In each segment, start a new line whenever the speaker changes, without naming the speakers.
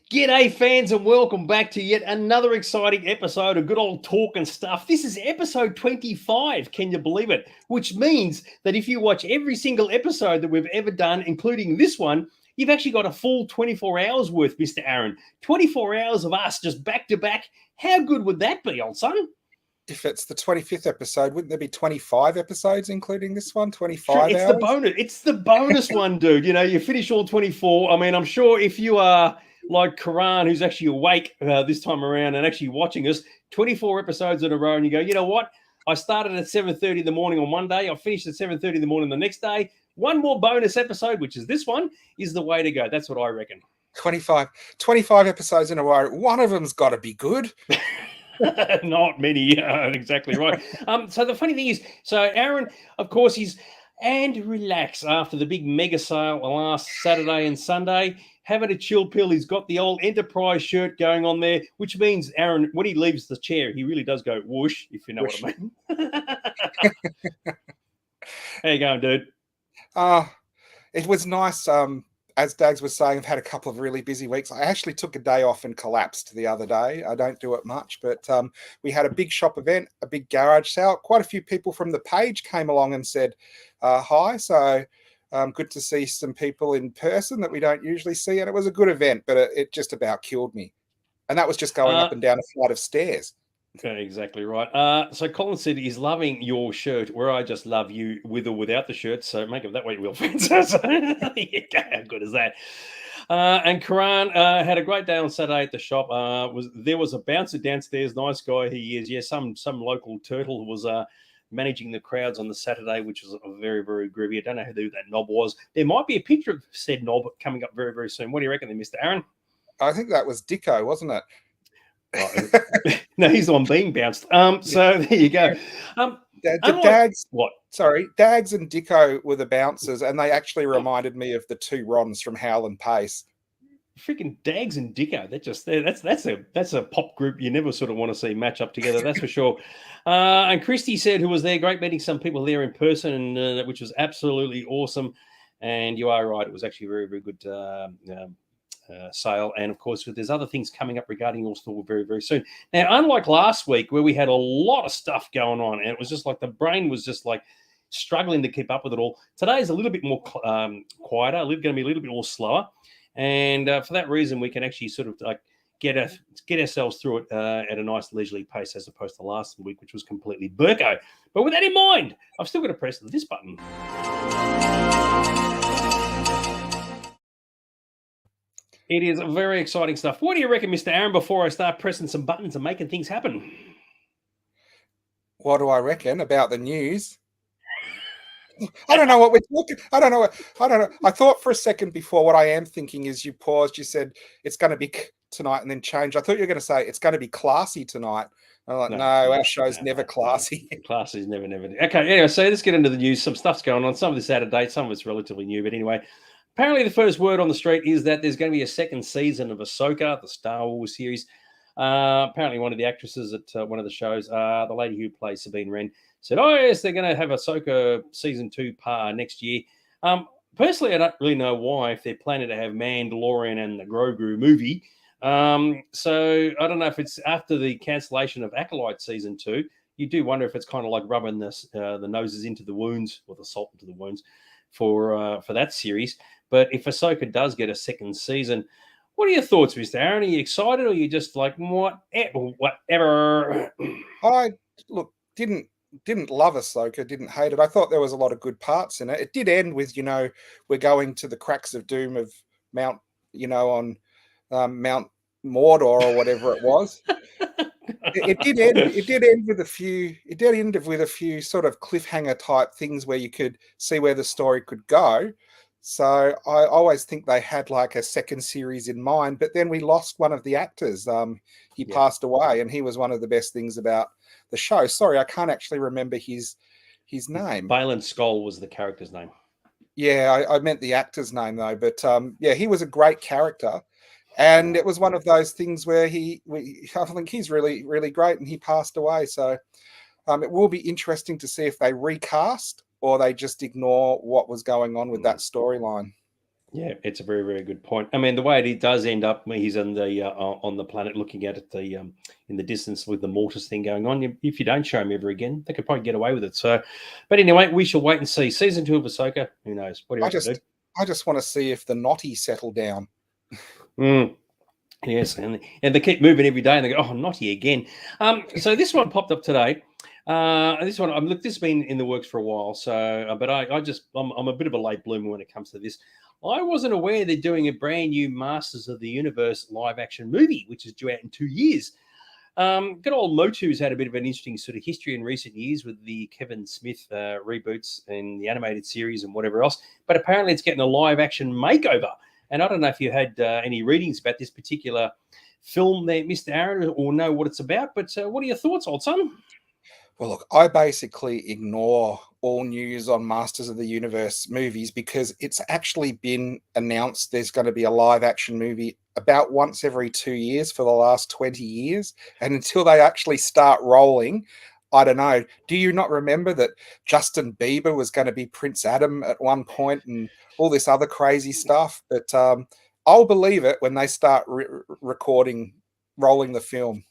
G'day, fans, and welcome back to yet another exciting episode of good old talk and stuff. This is episode 25, can you believe it? Which means that if you watch every single episode that we've ever done, including this one, you've actually got a full 24 hours worth, Mr. Aaron. 24 hours of us just back to back. How good would that be, old son?
If it's the 25th episode, wouldn't there be 25 episodes including this one? 25
Sure, it's
hours?
the bonus. It's the bonus one, dude. You know, you finish all 24. I mean, I'm sure if you are like Karan, who's actually awake this time around and actually watching us, 24 episodes in a row, and you go, you know what? I started at 7:30 in the morning on one day. I finished at 7:30 in the morning the next day. One more bonus episode, which is this one, is the way to go. That's what I reckon.
25 episodes in a row. One of them's got to be good.
Not many, exactly right. So the funny thing is, so Aaron, of course, and relax after the big mega sale last Saturday and Sunday, having a chill pill. He's got the old Enterprise shirt going on there, which means Aaron, when he leaves the chair, he really does go whoosh, if you know
Whoosh.
what I mean. How you going, dude?
It was nice. As Dags was saying, I've had a couple of really busy weeks. I actually took a day off and collapsed the other day. I don't do it much, but we had a big shop event, a big garage sale. Quite a few people from the page came along and said hi. So good to see some people in person that we don't usually see. And it was a good event, but it just about killed me. And that was just going up and down a flight of stairs.
Exactly right. So Colin said he's loving your shirt, where I just love you with or without the shirt. So make it that way, Will Fence. How good is that? And Karan had a great day on Saturday at the shop. There was a bouncer downstairs, nice guy he is. Yeah, some local turtle was managing the crowds on the Saturday, which was a very, very groovy. I don't know who that knob was. There might be a picture of said knob coming up very, very soon. What do you reckon, there, Mr. Aaron?
I think that was Dicko, wasn't it?
No, he's on being bounced. So there you go.
Dags,
what?
Sorry, Dags and Dicko were the bouncers, and they actually reminded me of the two Rons from Howl and Pace.
Freaking Dags and Dicko. That's a pop group you never sort of want to see match up together. That's for sure. And Christy said, who was there, great meeting some people there in person, and which was absolutely awesome. And you are right, it was actually a very, very good sale. And of course, there's other things coming up regarding your store very, very soon. Now, unlike last week where we had a lot of stuff going on and it was just like the brain was just like struggling to keep up with it all, today is a little bit more quieter, going to be a little bit more slower. And for that reason, we can actually sort of like get ourselves through it at a nice leisurely pace as opposed to last week, which was completely burko. But with that in mind, I've still got to press this button. It is very exciting stuff. What do you reckon, Mr. Aaron, before I start pressing some buttons and making things happen?
What do I reckon about the news? I don't know what we're talking. I don't know. I thought for a second before, what I am thinking is you paused. You said it's going to be tonight and then change. I thought you were going to say it's going to be classy tonight. I'm like, no, our show's never classy.
Classy is never. Okay, anyway, so let's get into the news. Some stuff's going on. Some of it's out of date. Some of it's relatively new. But anyway, apparently the first word on the street is that there's going to be a second season of Ahsoka, the Star Wars series. Apparently one of the actresses at one of the shows, the lady who plays Sabine Wren, said, oh, yes, they're going to have Ahsoka season 2 next year. Personally, I don't really know why, if they're planning to have Mandalorian and the Grogu movie. So I don't know if it's after the cancellation of Acolyte season 2. You do wonder if it's kind of like rubbing the noses into the wounds, or the salt into the wounds for that series. But if Ahsoka does get a second season, what are your thoughts, Mr. Aaron? Are you excited, or are you just like, whatever?
I didn't love Ahsoka, didn't hate it. I thought there was a lot of good parts in it. It did end with, we're going to the cracks of doom of Mount, on Mount Mordor or whatever it was. It did end with a few. It did end with a few sort of cliffhanger type things where you could see where the story could go. So I always think they had like a second series in mind, but then we lost one of the actors. He passed away, and he was one of the best things about the show. Sorry, I can't actually remember his name.
Baylan Skoll was the character's name.
Yeah, I meant the actor's name though. But he was a great character, and it was one of those things where I think he's really, really great, and he passed away. So it will be interesting to see if they recast or they just ignore what was going on with that storyline.
Yeah, it's a very, very good point. I mean, the way it does end up, he's on the planet looking out at the in the distance with the mortis thing going on. If you don't show him ever again, they could probably get away with it. So, but anyway, we shall wait and see. Season 2 of Ahsoka, who knows? What do you
I
reckon,
just
dude?
I just want to see if the naughty settle down.
Mm. Yes, and they keep moving every day, and they go, "Oh, naughty again." So this one popped up today. This one, look, this has been in the works for a while. So, but I'm a bit of a late bloomer when it comes to this. I wasn't aware they're doing a brand new Masters of the Universe live action movie, which is due out in 2 years. Good old Motu's had a bit of an interesting sort of history in recent years with the Kevin Smith reboots and the animated series and whatever else. But apparently, it's getting a live action makeover. And I don't know if you had any readings about this particular film there, Mr. Aaron, or know what it's about. But what are your thoughts, old son?
Well, look, I basically ignore all news on Masters of the Universe movies because it's actually been announced there's going to be a live action movie about once every 2 years for the last 20 years. And until they actually start rolling, I don't know. Do you not remember that Justin Bieber was going to be Prince Adam at one point and all this other crazy stuff? But I'll believe it when they start recording, rolling the film.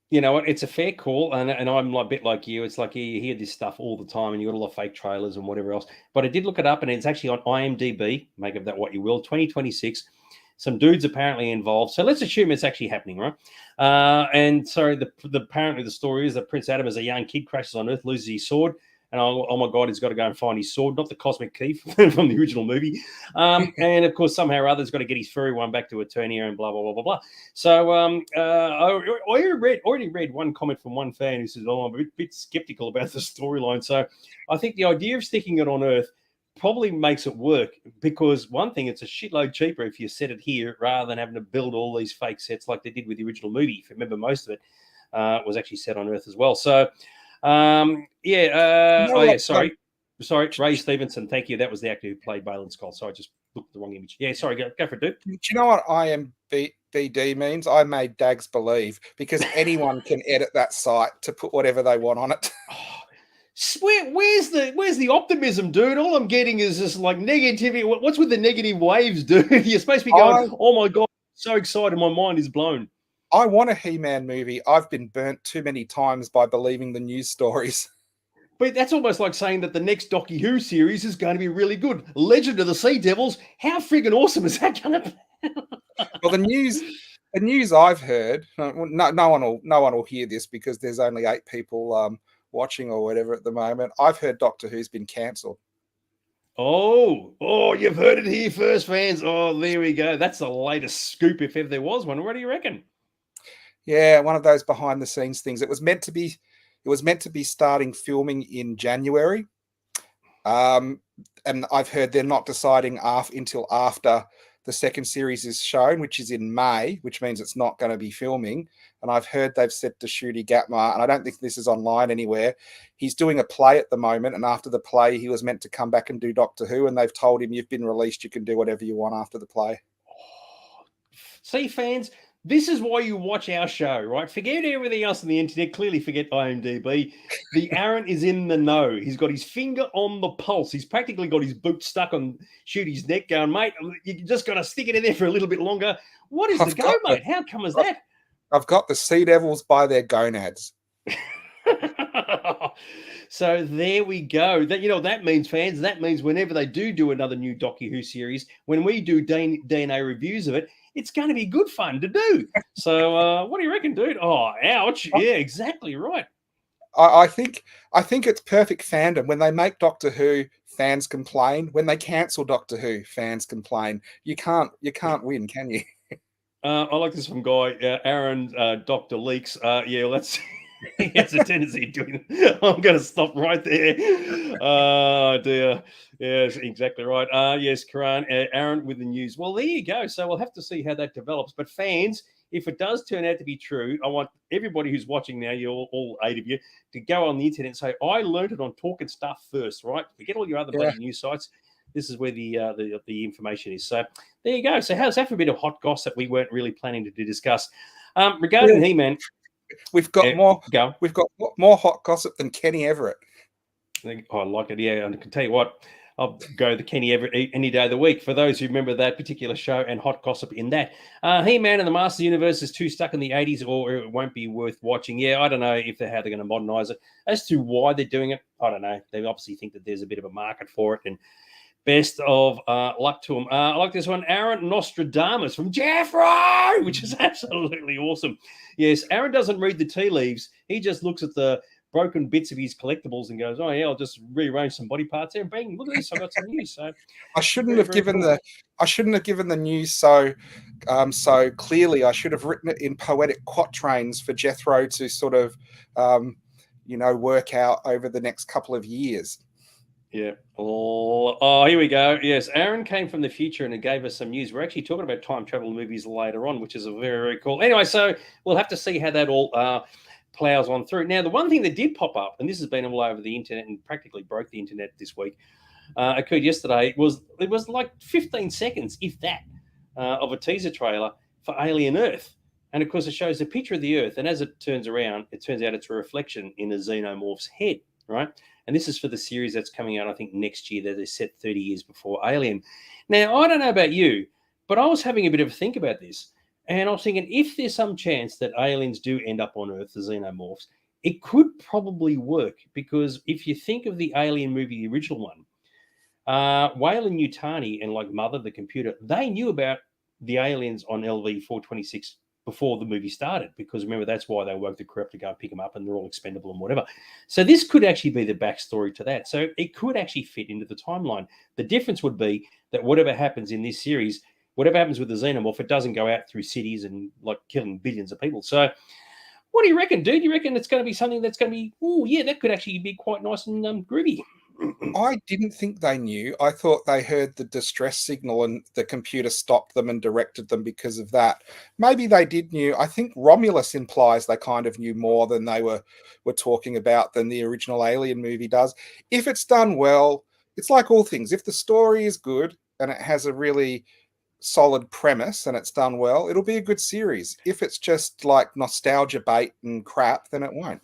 You know what? It's a fair call, and I'm a bit like you. It's like you hear this stuff all the time, and you got a lot of fake trailers and whatever else. But I did look it up, and it's actually on IMDb. Make of that what you will. 2026. Some dudes apparently involved. So let's assume it's actually happening, right? And so apparently the story is that Prince Adam, as a young kid, crashes on Earth, loses his sword, and oh my God, he's got to go and find his sword, not the cosmic key from the original movie. And of course, somehow or other, he's got to get his furry one back to Eternia and blah blah blah blah blah. So I already read one comment from one fan who says, "Oh, I'm a bit skeptical about the storyline." So I think the idea of sticking it on Earth probably makes it work because one thing, it's a shitload cheaper if you set it here rather than having to build all these fake sets like they did with the original movie. If you remember, most of it was actually set on Earth as well. So
You know what?
sorry, Ray Stevenson. Thank you. That was the actor who played Balin Skull. So I just looked at the wrong image. Yeah, sorry. Go for it, dude.
Do you know what IMBD means? I made Dags believe because anyone can edit that site to put whatever they want on it.
Where's the optimism, dude? All I'm getting is just like negativity. What's with the negative waves, dude? You're supposed to be going, oh my God, so excited. My mind is blown.
I want a He-Man movie. I've been burnt too many times by believing the news stories.
But that's almost like saying that the next Doctor Who series is going to be really good. Legend of the Sea Devils. How friggin' awesome is that going to be?
Well, the news I've heard, no one will hear this because there's only 8 people watching or whatever at the moment. I've heard Doctor Who's been cancelled.
Oh, you've heard it here first, fans. Oh, there we go. That's the latest scoop, if ever there was one. What do you reckon?
Yeah, one of those behind the scenes things. It was meant to be starting filming in January. And I've heard they're not deciding until after the second series is shown, which is in May, which means it's not going to be filming. And I've heard they've said to Ncuti Gatwa, and I don't think this is online anywhere, he's doing a play at the moment, and after the play, he was meant to come back and do Doctor Who, and they've told him, you've been released, you can do whatever you want after the play.
See, fans, this is why you watch our show, right? Forget everything else on the internet. Clearly forget IMDb. The Aaron is in the know. He's got his finger on the pulse. He's practically got his boot stuck on Ncuti neck going, mate, you just got to stick it in there for a little bit longer. What is the go, mate? How come is that?
I've got the Sea Devils by their gonads.
So there we go. That, you know, that means, fans, that means whenever they do another new Doctor Who series, when we do DNA reviews of it, it's going to be good fun to do. So what do you reckon, dude? Oh, ouch. Yeah, exactly right.
I think it's perfect fandom. When they make Doctor Who, fans complain. When they cancel Doctor Who, fans complain. You can't win, can you?
I like this from guy Aaron Dr. Leaks. Yeah, well, that's he has a tendency of doing that. I'm going to stop right there. Oh dear. Yes, exactly right. Yes, Karan, Aaron with the news. Well, there you go. So we'll have to see how that develops. But fans, if it does turn out to be true, I want everybody who's watching now, you all 8 of you, to go on the internet and say, I learned it on Talking Stuff first, right? Forget all your other bloody news sites. This is where the information is. So there you go. So how's that for a bit of hot gossip we weren't really planning to discuss? Regarding He-Man,
we've got more hot gossip than Kenny Everett.
I like it. Yeah, and I can tell you what, I'll go the Kenny any day of the week. For those who remember that particular show and hot gossip in that, He-Man and the Master Universe is too stuck in the 80s, or it won't be worth watching. Yeah, I don't know how they're going to modernize it. As to why they're doing it, I don't know. They obviously think that there's a bit of a market for it, and best of luck to them. I like this one, Aaron Nostradamus from Jeffro, which is absolutely awesome. Yes, Aaron doesn't read the tea leaves. He just looks at the broken bits of his collectibles and goes, "Oh yeah, I'll just rearrange some body parts there. And bang, look at this! I got some news." So
I shouldn't have given the news so clearly. I should have written it in poetic quatrains for Jethro to sort of work out over the next couple of years.
Yeah. Oh, here we go. Yes, Aaron came from the future and it gave us some news. We're actually talking about time travel movies later on, which is a very, very cool. Anyway, so we'll have to see how that all plows on through. Now, the one thing that did pop up, and this has been all over the internet and practically broke the internet this week, occurred yesterday, it was like 15 seconds, if that, of a teaser trailer for Alien Earth. And of course, it shows a picture of the Earth, and as it turns around, it turns out it's a reflection in a xenomorph's head, right? And this is for the series that's coming out, I think, next year, that is set 30 years before Alien. Now, I don't know about you, but I was having a bit of a think about this. And I was thinking, if there's some chance that aliens do end up on Earth, the xenomorphs, it could probably work. Because if you think of the Alien movie, the original one, Weyland Yutani and like Mother, the computer, they knew about the aliens on LV-426 before the movie started, because remember, that's why they woke the crew up to go and pick them up, and they're all expendable and whatever. So this could actually be the backstory to that. So it could actually fit into the timeline. The difference would be that whatever happens in this series, whatever happens with the xenomorph, it doesn't go out through cities and like killing billions of people. So what do you reckon, dude? You reckon it's going to be something that's going to be, oh yeah, that could actually be quite nice and groovy?
I didn't think they knew. I thought they heard the distress signal and the computer stopped them and directed them because of that. Maybe they did knew. I think Romulus implies they kind of knew more than they were talking about than the original Alien movie does. If it's done well, it's like all things. If the story is good and it has a really solid premise and it's done well, it'll be a good series. If it's just like nostalgia bait and crap, then it won't.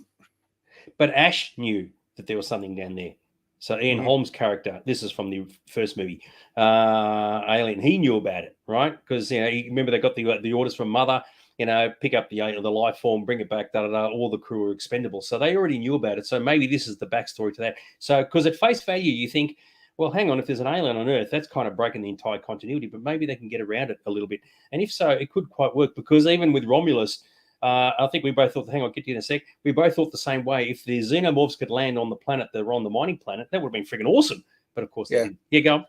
But Ash knew that there was something down there. So Ian Holmes' character, this is from the first movie, Alien, he knew about it, right? Because, remember they got the orders from Mother, pick up the life form, bring it back, all the crew are expendable. So they already knew about it. So maybe this is the backstory to that. So, because at face value, you think, well, hang on, if there's an alien on Earth, that's kind of breaking the entire continuity, but maybe they can get around it a little bit. And if so, it could quite work, because even with Romulus, I think we both thought, hang on, I'll get to you in a sec. We both thought the same way. If the xenomorphs could land on the planet that were on the mining planet, that would have been freaking awesome. But of course, they didn't. Yeah, go on.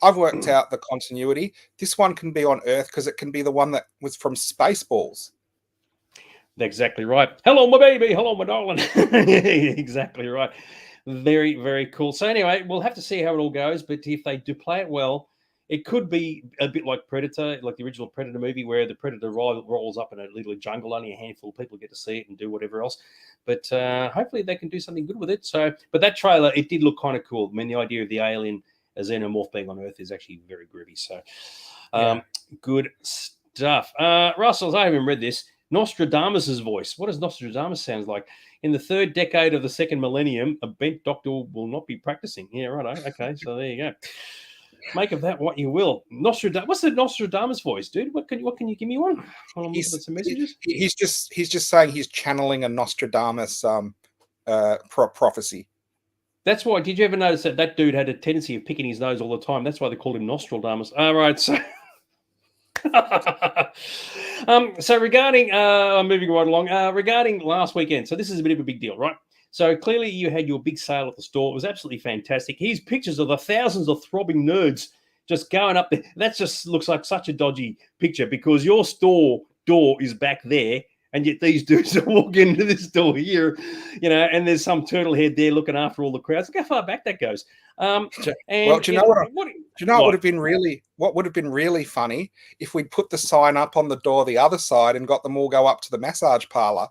I've worked out the continuity. This one can be on Earth because it can be the one that was from Spaceballs.
Exactly right. Hello, my baby. Hello, my darling. Exactly right. Very, very cool. So anyway, we'll have to see how it all goes. But if they do play it well, it could be a bit like Predator, like the original Predator movie, where the Predator rolls up in a little jungle, only a handful of people get to see it and do whatever else. But hopefully they can do something good with it. So, but that trailer, it did look kind of cool. I mean, the idea of the alien, a xenomorph being on Earth, is actually very groovy. So, good stuff. Russell, I haven't read this. Nostradamus' voice. What does Nostradamus sound like? In the third decade of the second millennium, a bent doctor will not be practicing. Yeah, right. Okay, so there you go. Make of that what you will. Nostradamus. What's the Nostradamus voice, dude? What can you give me one? While I'm looking at some messages.
He's just saying he's channeling a Nostradamus prophecy.
That's why. Did you ever notice that dude had a tendency of picking his nose all the time? That's why they called him Nostradamus. All right, so. So regarding, moving right along, regarding last weekend. So this is a bit of a big deal, right? So clearly you had your big sale at the store. It was absolutely fantastic. Here's pictures of the thousands of throbbing nerds just going up there. That just looks like such a dodgy picture, because your store door is back there, and yet these dudes are walking into this door here, and there's some turtle head there looking after all the crowds. Look how far back that goes.
Well, do you know what would have been really funny if we'd put the sign up on the door the other side and got them all go up to the massage parlor.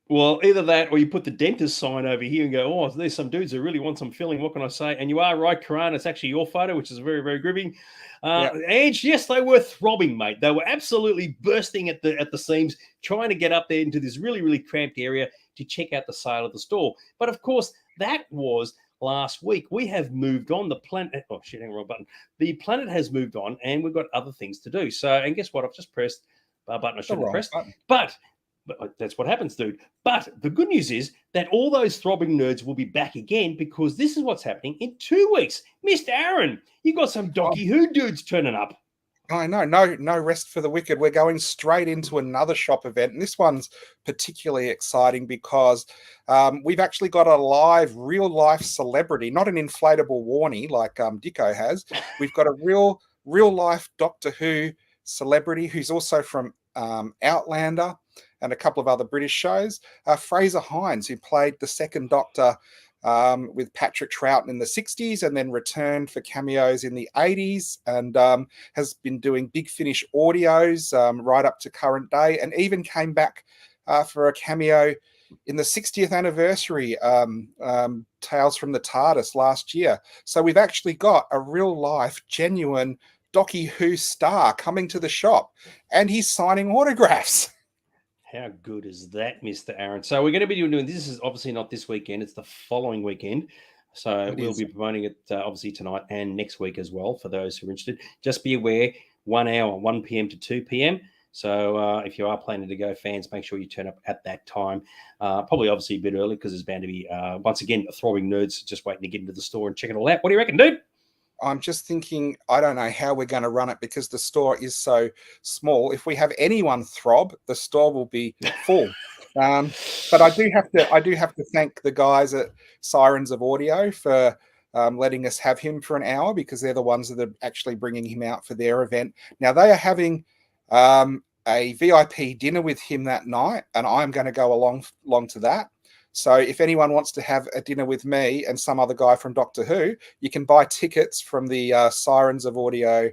Well, either that, or you put the dentist sign over here and go, oh, there's some dudes that really want some filling. What can I say? And you are right, Karan. It's actually your photo, which is very, very groovy. And yes, they were throbbing, mate. They were absolutely bursting at the seams, trying to get up there into this really, really cramped area to check out the sale of the store. But of course, that was last week. We have moved on. The planet, oh shit, hang on, wrong button. The planet has moved on, and we've got other things to do. So, and guess what? I've just pressed a button I
The
shouldn't have
wrong
pressed.
button.
But that's what happens, dude. But the good news is that all those throbbing nerds will be back again, because this is what's happening in 2 weeks. Mr. Aaron, you got some Docky Who dudes turning up.
I know, no rest for the wicked. We're going straight into another shop event, and this one's particularly exciting because we've actually got a live, real-life celebrity, not an inflatable Warnie like Dicko has. We've got a real-life Doctor Who celebrity who's also from Outlander and a couple of other British shows. Fraser Hines, who played the second Doctor with Patrick Troughton in the 60s and then returned for cameos in the 80s, and has been doing Big Finish audios right up to current day, and even came back for a cameo in the 60th anniversary Tales from the TARDIS last year. So we've actually got a real life, genuine Docky Who star coming to the shop, and he's signing autographs.
How good is that, Mr. Aaron? So we're going to be doing this. Is obviously not this weekend; it's the following weekend. So we'll be promoting it obviously tonight and next week as well for those who are interested. Just be aware, 1 hour, 1 p.m. to 2 p.m. So if you are planning to go, fans, make sure you turn up at that time. Probably obviously a bit early, because there's bound to be once again throbbing nerds just waiting to get into the store and check it all out. What do you reckon, dude?
I'm just thinking, I don't know how we're going to run it because the store is so small. If we have anyone throb, the store will be full. But I do have to thank the guys at Sirens of Audio for letting us have him for an hour, because they're the ones that are actually bringing him out for their event. Now they are having a VIP dinner with him that night, and I'm going to go along to that. So if anyone wants to have a dinner with me and some other guy from Doctor Who, you can buy tickets from the Sirens of Audio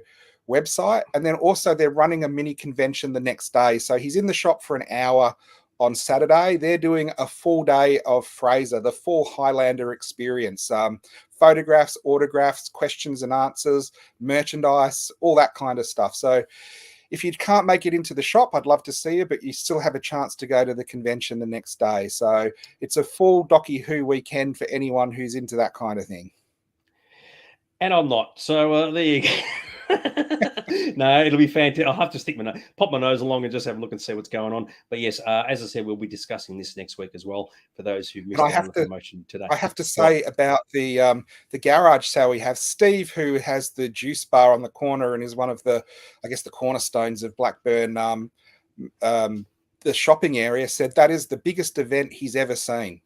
website. And then also they're running a mini convention the next day. So he's in the shop for an hour on Saturday. They're doing a full day of Fraser, the full Highlander experience. Photographs, autographs, questions and answers, merchandise, all that kind of stuff. So if you can't make it into the shop, I'd love to see you, but you still have a chance to go to the convention the next day. So it's a full Docky Who weekend for anyone who's into that kind of thing.
And I'm not. So there you go. No, it'll be fantastic. I'll have to pop my nose along and just have a look and see what's going on. But yes, as I said, we'll be discussing this next week as well for those who've missed out on the promotion today.
I have to say about the garage sale we have, Steve, who has the juice bar on the corner and is one of the, I guess, the cornerstones of Blackburn, the shopping area, said that is the biggest event he's ever seen.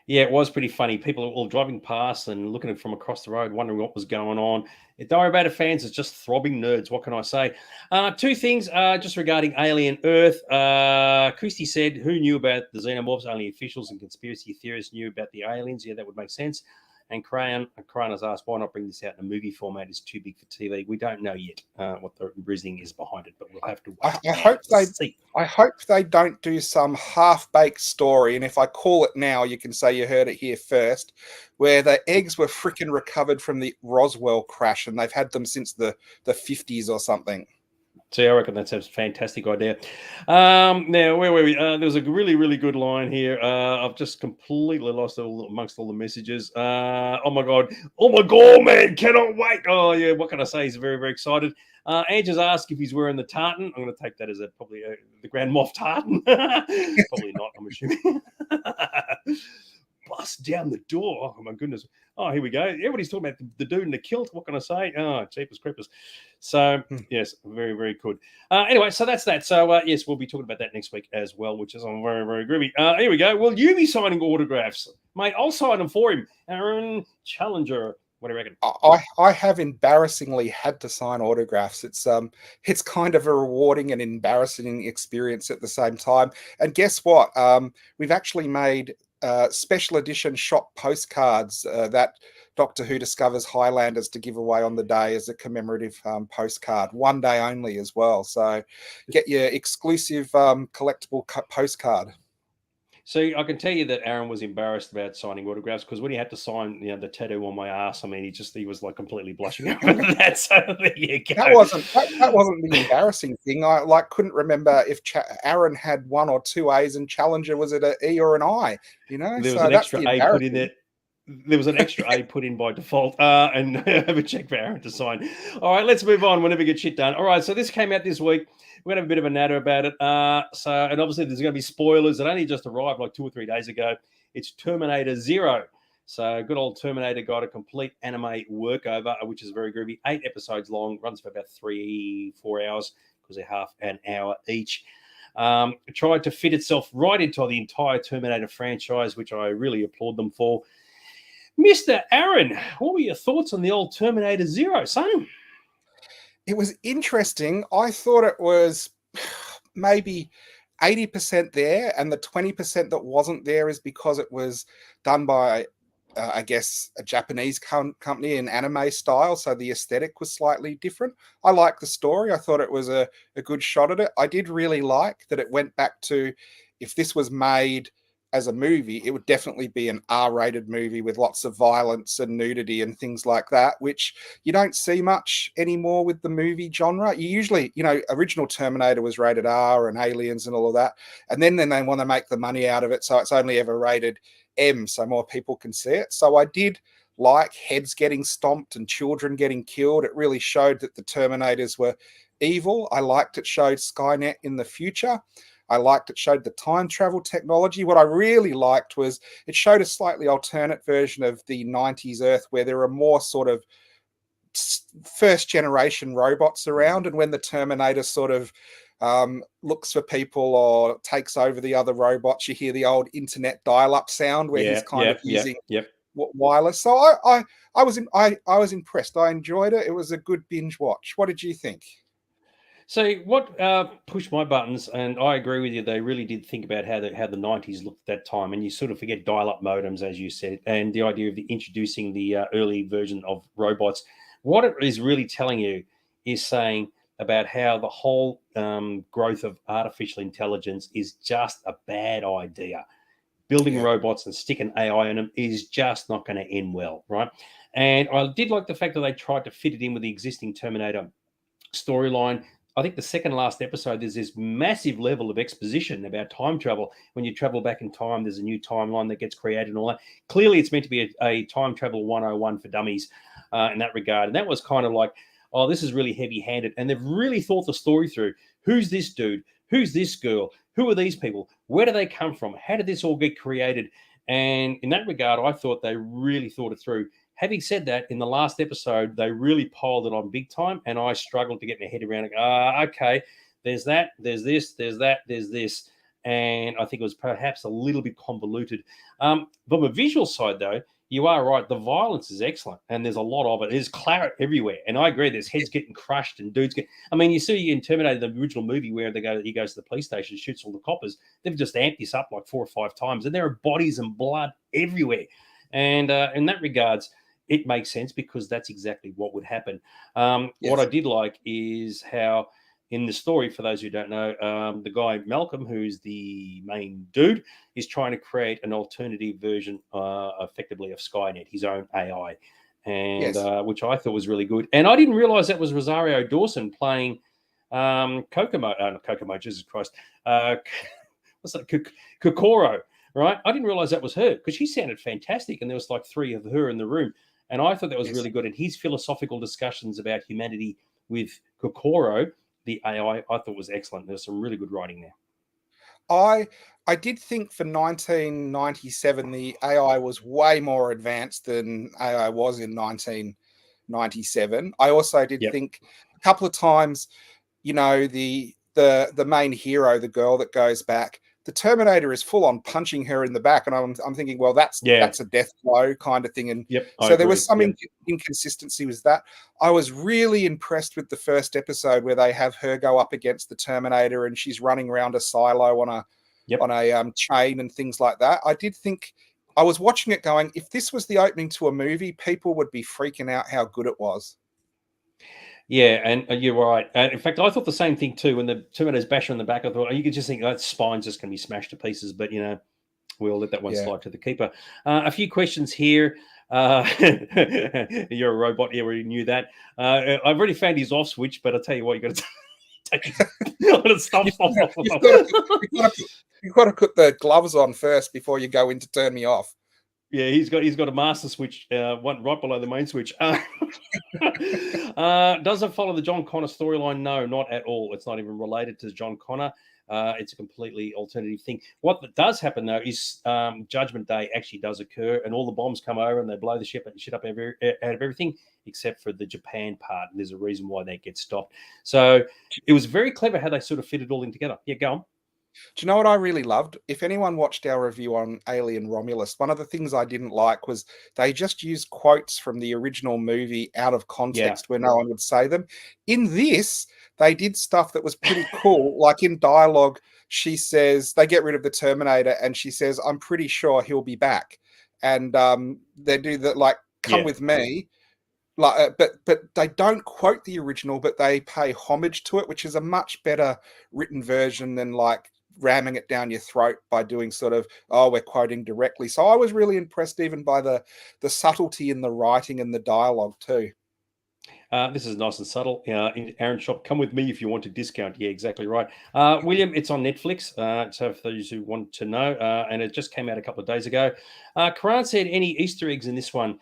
Yeah, it was pretty funny. People are all driving past and looking at it from across the road, wondering what was going on. Don't worry about it, fans. It's just throbbing nerds. What can I say? Two things just regarding Alien Earth. Christy said, who knew about the xenomorphs? Only officials and conspiracy theorists knew about the aliens. Yeah, that would make sense. And Crayon has asked, why not bring this out in a movie format? It's too big for TV. We don't know yet what the reasoning is behind it, but we'll have to wait.
I hope they don't do some half-baked story, and if I call it now, you can say you heard it here first, where the eggs were freaking recovered from the Roswell crash, and they've had them since the 50s or something.
See, I reckon that's a fantastic idea. Now, where were we? There was a really, really good line here. I've just completely lost it amongst all the messages. Oh my god, man, cannot wait. Oh yeah, what can I say? He's very, very excited. Andrew's asked if he's wearing the tartan. I'm going to take that as probably the Grand Moff tartan. Probably not, I'm assuming. Bust down the door. Oh my goodness. Oh, here we go. Everybody's talking about the dude in the kilt. What can I say? Oh, jeepers creepers. So, yes, very, very good. Anyway, so that's that. So, yes, we'll be talking about that next week as well, which is very, very groovy. Here we go. Will you be signing autographs? Mate, I'll sign them for him. Aaron Challenger. What do you reckon?
I have embarrassingly had to sign autographs. It's kind of a rewarding and embarrassing experience at the same time. And guess what? We've actually made special edition shop postcards that Doctor Who discovers Highlanders to give away on the day as a commemorative postcard, one day only as well. So get your exclusive collectible postcard.
So I can tell you that Aaron was embarrassed about signing autographs, because when he had to sign, the tattoo on my ass, I mean, he was like completely blushing over that. So there you go.
That wasn't the embarrassing thing. I couldn't remember if Aaron had 1 or 2 A's and Challenger was it an E or an I.
There was an extra A put in there. there was an extra A put in by default, and have a check for Aaron to sign. All right, let's move on. We'll never get shit done. All right, so this came out this week. We're gonna have a bit of a natter about it. And obviously there's gonna be spoilers. It only just arrived like 2 or 3 days ago. It's Terminator Zero. So good old Terminator got a complete anime workover, which is very groovy. 8 episodes long, runs for about 3-4 hours because they're half an hour each. It tried to fit itself right into the entire Terminator franchise, which I really applaud them for. Mr. Aaron, what were your thoughts on the old Terminator Zero, son?
It was interesting. I thought it was maybe 80% there, and the 20% that wasn't there is because it was done by, I guess, a Japanese company in anime style, so the aesthetic was slightly different. I liked the story. I thought it was a good shot at it. I did really like that it went back to, if this was made as a movie, it would definitely be an R-rated movie with lots of violence and nudity and things like that, which you don't see much anymore with the movie genre. You usually, original Terminator was rated R and Aliens and all of that. And then they want to make the money out of it, so it's only ever rated M, so more people can see it. So I did like heads getting stomped and children getting killed. It really showed that the Terminators were evil. I liked it showed Skynet in the future. I liked it showed the time travel technology. What I really liked was it showed a slightly alternate version of the 90s Earth where there are more sort of first generation robots around. And when the Terminator sort of looks for people or takes over the other robots, you hear the old internet dial-up sound where he's kind of using wireless. So I was impressed. I enjoyed it. It was a good binge watch. What did you think?
So what pushed my buttons, and I agree with you, they really did think about how the 90s looked at that time, and you sort of forget dial-up modems, as you said, and the idea of introducing the early version of robots. What it is really telling you is saying about how the whole growth of artificial intelligence is just a bad idea. Building robots and sticking AI in them is just not going to end well, right? And I did like the fact that they tried to fit it in with the existing Terminator storyline. I think the second last episode, there's this massive level of exposition about time travel. When you travel back in time, there's a new timeline that gets created and all that. Clearly, it's meant to be a time travel 101 for dummies in that regard. And that was kind of like, oh, this is really heavy-handed. And they've really thought the story through. Who's this dude? Who's this girl? Who are these people? Where do they come from? How did this all get created? And in that regard, I thought they really thought it through. Having said that, in the last episode, they really piled it on big time, and I struggled to get my head around it. Okay, there's that, there's this, there's that, there's this. And I think it was perhaps a little bit convoluted. From a visual side, though, you are right. The violence is excellent, and there's a lot of it. There's claret everywhere. And I agree, there's heads getting crushed and dudes get. I mean, you see in Terminator, the original movie, where he goes to the police station, shoots all the coppers. They've just amped this up like 4 or 5 times, and there are bodies and blood everywhere. And in that regards, it makes sense because that's exactly what would happen. What I did like is how in the story, for those who don't know, the guy Malcolm, who's the main dude, is trying to create an alternative version effectively of Skynet, his own AI, and which I thought was really good. And I didn't realize that was Rosario Dawson playing Kokomo. Not Kokomo, Jesus Christ. What's that? Kokoro, right? I didn't realize that was her because she sounded fantastic. And there was like 3 of her in the room. And I thought that was really good. And his philosophical discussions about humanity with Kokoro, the AI, I thought was excellent. There's some really good writing there.
I did think for 1997, the AI was way more advanced than AI was in 1997. I also did think a couple of times, the main hero, the girl that goes back, the Terminator is full on punching her in the back, and I'm thinking, well, that's a death blow kind of thing. And so there was some inconsistency with that. I was really impressed with the first episode where they have her go up against the Terminator, and she's running around a silo on a chain and things like that. I did think I was watching it going, if this was the opening to a movie, people would be freaking out how good it was.
Yeah, and you're right. In fact, I thought the same thing too. When the Terminator's bash on the back, I thought you could just think that spine's just going to be smashed to pieces. But we'll let that one slide to the keeper. A few questions here. You're a robot. Yeah, we knew that. I've already found his off switch, but I'll tell you what, you got to take his stop.
You've got to put the gloves on first before you go in to turn me off.
Yeah, he's got a master switch, one right below the main switch. Does it follow the John Connor storyline? No, not at all. It's not even related to John Connor. It's a completely alternative thing. What does happen though is Judgment Day actually does occur, and all the bombs come over and they blow the shit up out of everything except for the Japan part. And there's a reason why they get stopped. So it was very clever how they sort of fit it all in together. Yeah, go on.
Do you know what I really loved? If anyone watched our review on Alien Romulus, one of the things I didn't like was they just used quotes from the original movie out of context where no one would say them. In this, they did stuff that was pretty cool. Like in dialogue, she says, they get rid of the Terminator and she says, I'm pretty sure he'll be back. And they do that, like, come with me. Like, but they don't quote the original, but they pay homage to it, which is a much better written version than like ramming it down your throat by doing sort of, oh, we're quoting directly. So I was really impressed even by the subtlety in the writing and the dialogue too.
This is nice and subtle. In Aaron Shop, come with me if you want a discount. Yeah, exactly right. William, it's on Netflix. So for those who want to know, and it just came out a couple of days ago. Karan said, any Easter eggs in this one?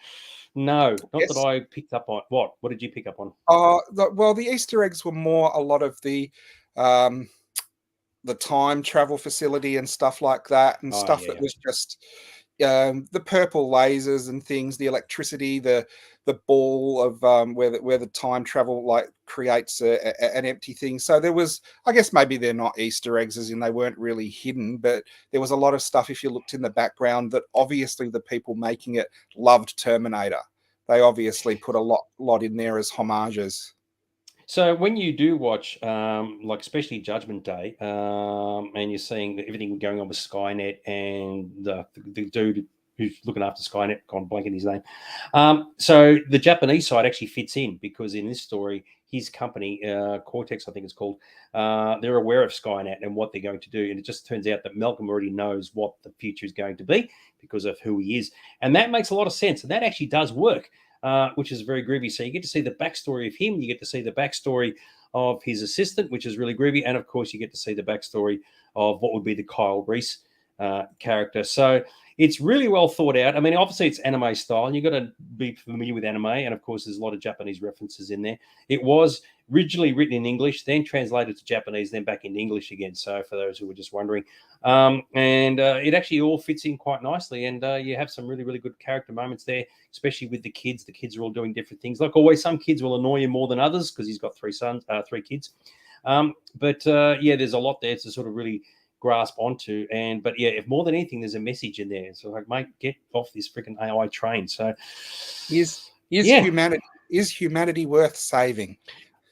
No, not that I picked up on. What did you pick up on?
Well, the Easter eggs were more a lot of the time travel facility and stuff like that, and stuff that was just the purple lasers and things, the electricity, the ball of where the time travel like creates an empty thing. So there was, I guess maybe they're not Easter eggs as in they weren't really hidden, but there was a lot of stuff if you looked in the background that obviously the people making it loved Terminator. They obviously put a lot in there as homages.
So when you do watch, like especially Judgment Day, and you're seeing everything going on with Skynet and the dude who's looking after Skynet, gone blanking his name. So the Japanese side actually fits in because in this story, his company, Cortex, I think it's called, they're aware of Skynet and what they're going to do. And it just turns out that Malcolm already knows what the future is going to be because of who he is. And that makes a lot of sense. And that actually does work. Which is very groovy. So you get to see the backstory of him. You get to see the backstory of his assistant, which is really groovy. And of course, you get to see the backstory of what would be the Kyle Reese character. So it's really well thought out. I mean, obviously it's anime style and you've got to be familiar with anime. And of course, there's a lot of Japanese references in there. It was originally written in English, then translated to Japanese, then back into English again. So for those who were just wondering, it actually all fits in quite nicely. And you have some really, really good character moments there, especially with the kids. The kids are all doing different things. Like always, some kids will annoy him more than others because he's got three kids. There's a lot there to sort of really grasp onto. But if more than anything, there's a message in there. So like, mate, get off this freaking AI train. So
humanity worth saving?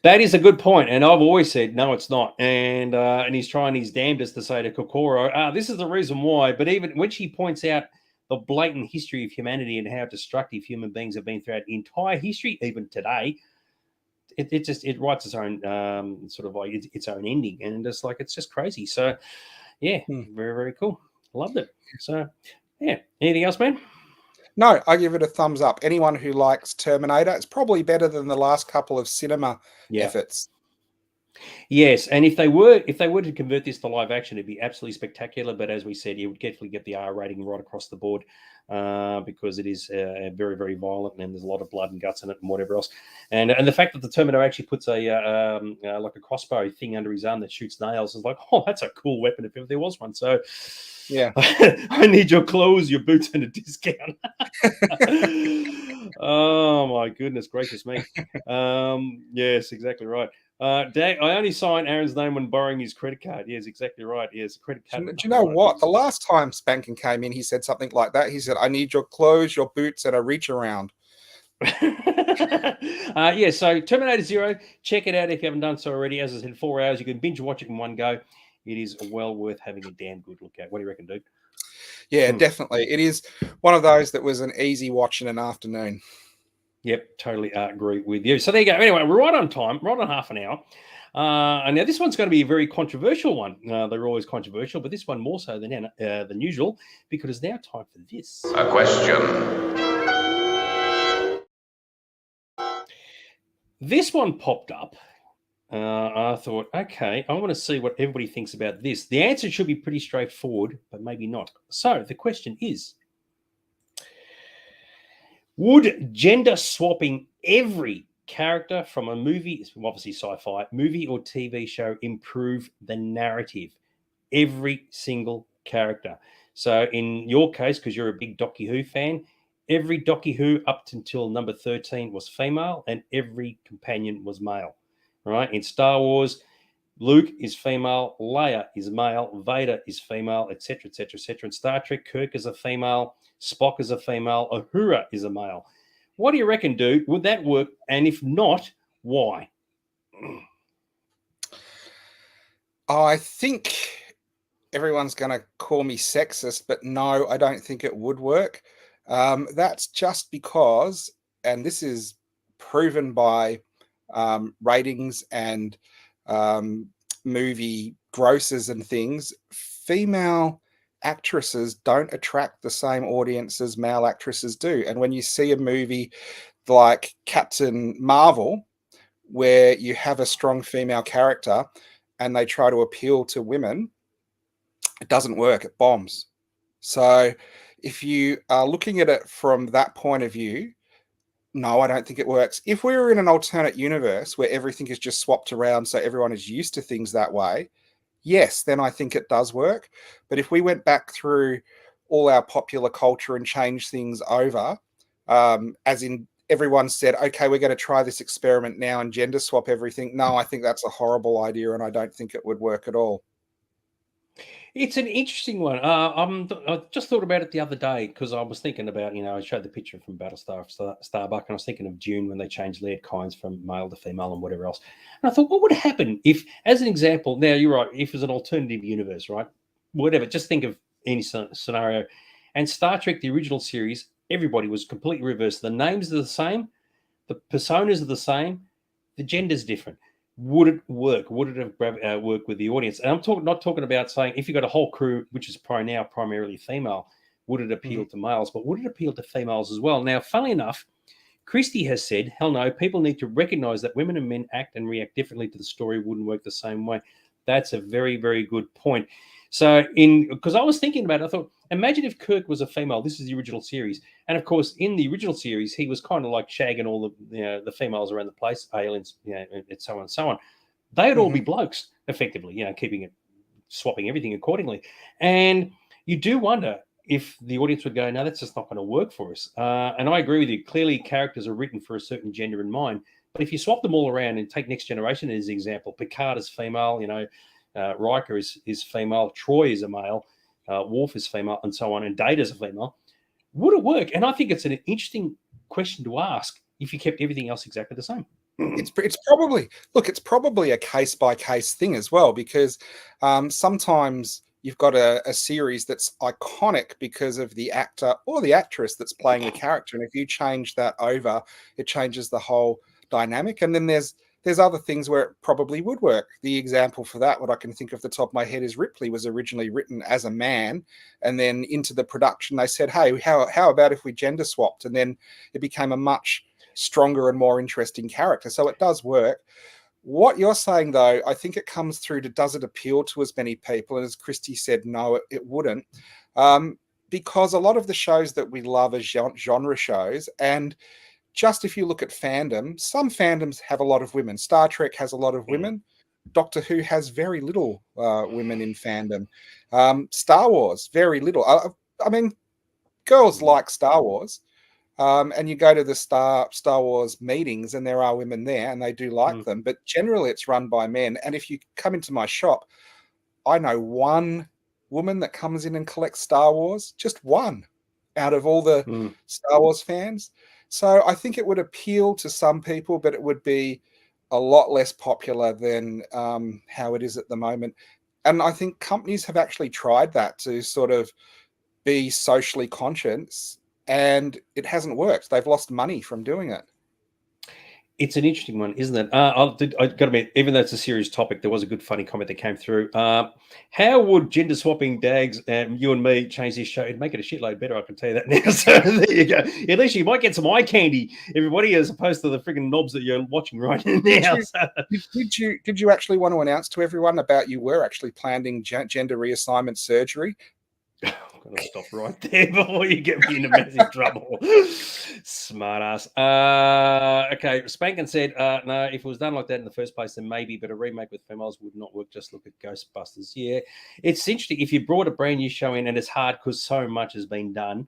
That is a good point, and I've always said no, it's not. And he's trying his damnedest to say to Kokoro, this is the reason why. But even when she points out the blatant history of humanity and how destructive human beings have been throughout the entire history, even today, it writes its own sort of like its own ending, and it's just crazy. So very, very cool. Loved it. So anything else, man?
No, I give it a thumbs up. Anyone who likes Terminator, it's probably better than the last couple of cinema efforts.
Yes, and if they were to convert this to live action, it'd be absolutely spectacular. But as we said, you would definitely get the R rating right across the board because it is very, very violent and there's a lot of blood and guts in it and whatever else. And the fact that the Terminator actually puts like a crossbow thing under his arm that shoots nails is like, oh, that's a cool weapon if ever there was one. So
yeah,
I need your clothes, your boots, and a discount. Oh my goodness gracious me! Yes, exactly right. Dag, I only sign Aaron's name when borrowing his credit card. Yes, exactly right. Yes, credit card.
Do you know what? The last time Spankin came in, he said something like that. He said, "I need your clothes, your boots, and a reach around."
So Terminator Zero, check it out if you haven't done so already. As I said, 4 hours. You can binge watch it in one go. It is well worth having a damn good look at. What do you reckon, dude?
Yeah, definitely. It is one of those that was an easy watch in an afternoon.
Yep, totally agree with you. So there you go. Anyway, we're right on time, right on half an hour. And now this one's going to be a very controversial one. They're always controversial, but this one more so than usual because it's now time for this.
A question.
This one popped up. I thought, okay, I want to see what everybody thinks about this. The answer should be pretty straightforward, but maybe not. So the question is, Would gender swapping every character from a movie, obviously sci-fi, movie or TV show improve the narrative? Every single character. So in your case, because you're a big Doctor Who fan, every Doctor Who up until number 13 was female and every companion was male. Right? In Star Wars, Luke is female, Leia is male, Vader is female, etc., etc., etc. In Star Trek, Kirk is a female, Spock is a female, Uhura is a male. What do you reckon, dude? Would that work? And if not, why?
I think everyone's going to call me sexist, but no, I don't think it would work. That's just because, and this is proven by ratings and movie grosses and things, female actresses don't attract the same audience as male actresses do. And when you see a movie like Captain Marvel, where you have a strong female character and they try to appeal to women, it doesn't work. It bombs. So if you are looking at it from that point of view, no, I don't think it works. If we were in an alternate universe where everything is just swapped around so everyone is used to things that way, yes, then I think it does work. But if we went back through all our popular culture and changed things over, as in everyone said, okay, we're going to try this experiment now and gender swap everything. No, I think that's a horrible idea and I don't think it would work at all.
It's an interesting one. I just thought about it the other day because I was thinking about, I showed the picture from Battlestar Starbuck, and I was thinking of June when they changed Laird Kynes from male to female and whatever else. And I thought, what would happen if, as an example, now you're right, if it's an alternative universe, right? Whatever, just think of any scenario. And Star Trek, the original series, everybody was completely reversed. The names are the same, the personas are the same, the gender's different. Would it work? Would it have worked with the audience? And I'm not talking about saying if you got a whole crew, which is primarily female, would it appeal to males? But would it appeal to females as well? Now, funnily enough, Christie has said, hell no, people need to recognize that women and men act and react differently to the story, wouldn't work the same way. That's a very, very good point. So because I was thinking about it, I thought, imagine if Kirk was a female. This is the original series. And of course, in the original series, he was kind of like shagging all the females around the place, aliens, and so on and so on. They'd all be blokes, effectively, swapping everything accordingly. And you do wonder if the audience would go, no, that's just not going to work for us. And I agree with you. Clearly, characters are written for a certain gender in mind. But if you swap them all around and take Next Generation as an example, Picard is female, Riker is female, Troy is a male, Worf is female, and so on, and Data's a female. Would it work? And I think it's an interesting question to ask if you kept everything else exactly the same.
It's probably a case by case thing as well, because sometimes you've got a series that's iconic because of the actor or the actress that's playing the character, and if you change that over, it changes the whole dynamic. And then there's other things where it probably would work. The example for that, what I can think of the top of my head, is Ripley was originally written as a man, and then into the production they said, hey, how about if we gender swapped? And then it became a much stronger and more interesting character. So it does work. What you're saying, though, I think it comes through to, does it appeal to as many people? And as Christy said, no, it wouldn't. Because a lot of the shows that we love as genre shows, and just if you look at fandom, some fandoms have a lot of women. Star Trek has a lot of women. Doctor Who has very little women in fandom. Star Wars, very little. I mean, girls like Star Wars. And you go to the Star Wars meetings and there are women there and they do like them. But generally it's run by men. And if you come into my shop, I know one woman that comes in and collects Star Wars, just one out of all the Star Wars fans. So I think it would appeal to some people, but it would be a lot less popular than how it is at the moment. And I think companies have actually tried that to sort of be socially conscious, and it hasn't worked. They've lost money from doing it.
It's an interesting one, isn't it? I got to admit, even though it's a serious topic, there was a good funny comment that came through. How would gender swapping Dags and you and me change this show? It'd make it a shitload better, I can tell you that now. So there you go. At least you might get some eye candy, everybody, as opposed to the freaking knobs that you're watching right now.
Did you actually want to announce to everyone about you were actually planning gender reassignment surgery?
I'm going to stop right there before you get me into massive trouble. Smart ass. Okay, Spankin said, no, if it was done like that in the first place, then maybe, but a remake with females would not work. Just look at Ghostbusters. Yeah, it's interesting. If you brought a brand new show in, and it's hard because so much has been done.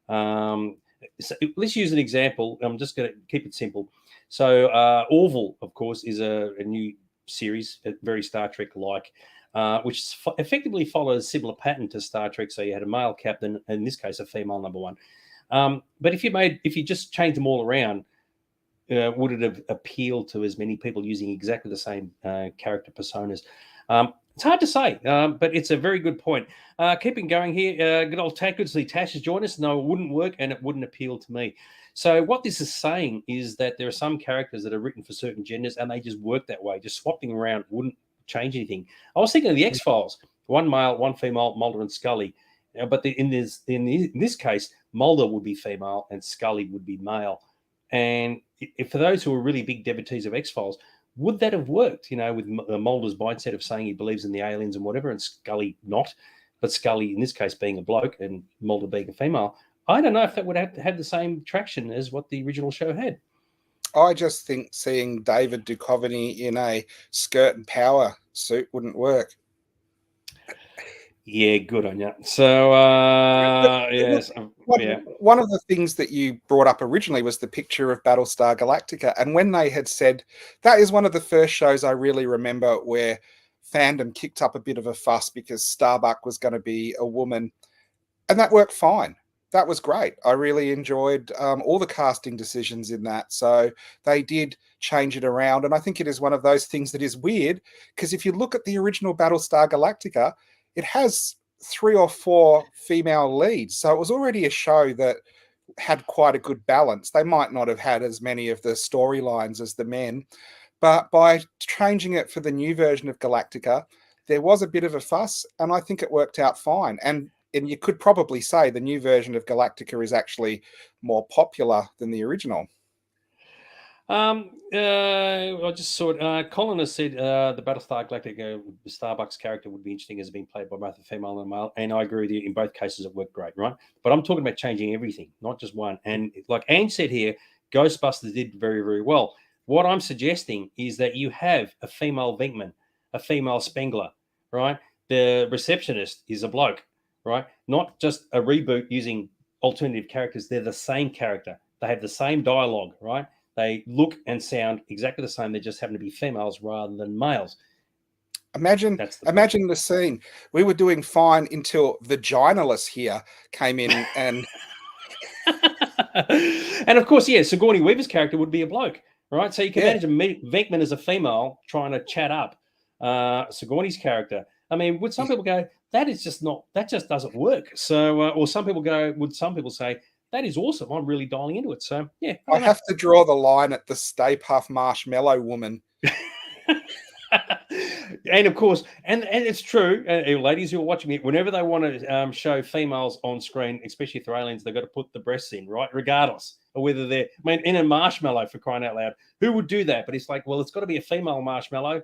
So let's use an example. I'm just going to keep it simple. So Orville, of course, is a new series, very Star Trek-like. Which effectively follows a similar pattern to Star Trek. So you had a male captain, in this case, a female number one. But if you just changed them all around, would it have appealed to as many people using exactly the same character personas? It's hard to say, but it's a very good point. Keeping going here, good old Tash, good to see Tash has joined us. No, it wouldn't work, and it wouldn't appeal to me. So what this is saying is that there are some characters that are written for certain genders, and they just work that way. Just swapping around wouldn't change anything. I was thinking of the X-Files, one male, one female, Mulder and Scully. But in this case, Mulder would be female and Scully would be male. And for those who are really big devotees of X-Files, would that have worked? With Mulder's mindset of saying he believes in the aliens and whatever, and Scully not, but Scully in this case being a bloke and Mulder being a female. I don't know if that would have had the same traction as what the original show had.
I just think seeing David Duchovny in a skirt and power suit wouldn't work.
Yeah, good on you. So, yes.
One of the things that you brought up originally was the picture of Battlestar Galactica. And when they had said, that is one of the first shows I really remember where fandom kicked up a bit of a fuss because Starbuck was going to be a woman. And that worked fine. That was great. I really enjoyed all the casting decisions in that. So they did change it around. And I think it is one of those things that is weird because if you look at the original Battlestar Galactica, it has 3 or 4 female leads. So it was already a show that had quite a good balance. They might not have had as many of the storylines as the men, but by changing it for the new version of Galactica, there was a bit of a fuss, and I think it worked out fine. And you could probably say the new version of Galactica is actually more popular than the original.
I just saw it. Colin has said the Battlestar Galactica Starbucks character would be interesting as being played by both a female and a male. And I agree with you. In both cases, it worked great, right? But I'm talking about changing everything, not just one. And like Ange said here, Ghostbusters did very, very well. What I'm suggesting is that you have a female Venkman, a female Spengler, right? The receptionist is a bloke, right? Not just a reboot using alternative characters. They're the same character. They have the same dialogue, right? They look and sound exactly the same. They just happen to be females rather than males.
Imagine the scene. We were doing fine until the Vaginalist here came in and...
and of course, yeah, Sigourney Weaver's character would be a bloke, right? So you can imagine Venkman as a female trying to chat up Sigourney's character. I mean, would some people go, that just doesn't work? So, or would some people say, that is awesome. I'm really dialing into it. So, yeah.
I have to draw the line at the Stay Puft Marshmallow Woman.
And of course, and it's true, ladies who are watching it, whenever they want to show females on screen, especially if they're aliens, they've got to put the breasts in, right? Regardless of whether they're, in a marshmallow, for crying out loud. Who would do that? But it's like, well, it's got to be a female marshmallow.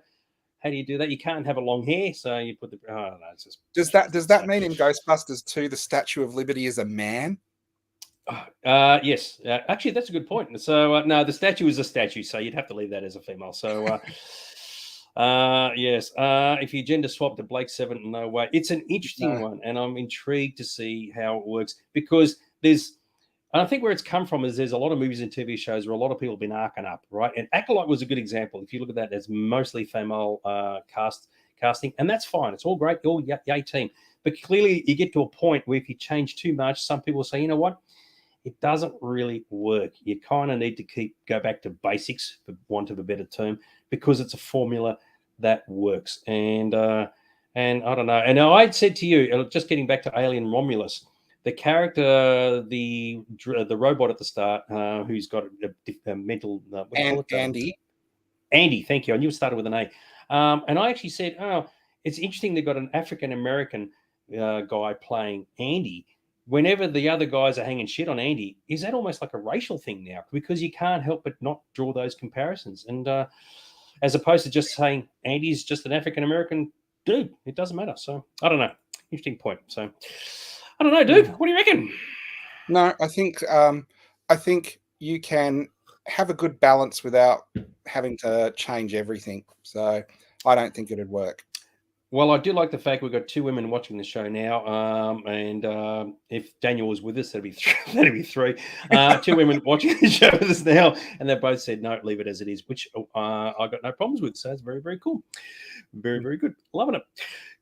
How do you do that? You can't have a long hair, so you put the. I don't know. It's just,
does that mean in Ghostbusters 2 the Statue of Liberty is a man?
Yes, actually, that's a good point. So no, the statue is a statue, so you'd have to leave that as a female. So yes, if you gender swap to Blake 7, no way. It's an interesting one, and I'm intrigued to see how it works because I think where it's come from is there's a lot of movies and TV shows where a lot of people have been arcing up, right? And Acolyte was a good example. If you look at that, it's mostly female casting, and that's fine. It's all great, all yay team. But clearly, you get to a point where if you change too much, some people say, you know what? It doesn't really work. You kind of need to go back to basics, for want of a better term, because it's a formula that works. And I don't know. And I'd said to you, just getting back to Alien Romulus, the character, the robot at the start, who's got a mental...
Andy.
Andy, thank you. I knew it started with an A. And I actually said, it's interesting they've got an African-American guy playing Andy. Whenever the other guys are hanging shit on Andy, is that almost like a racial thing now? Because you can't help but not draw those comparisons. And as opposed to just saying Andy's just an African-American dude, it doesn't matter. So I don't know. Interesting point. So, I don't know, dude. What do you reckon?
No, I think you can have a good balance without having to change everything. So I don't think it'd work.
Well, I do like the fact we've got two women watching the show now, and if Daniel was with us, that'd be that'd be three. Two women watching the show with us now, and they both said no, leave it as it is, which I got no problems with. So it's very, very cool, very, very good, loving it,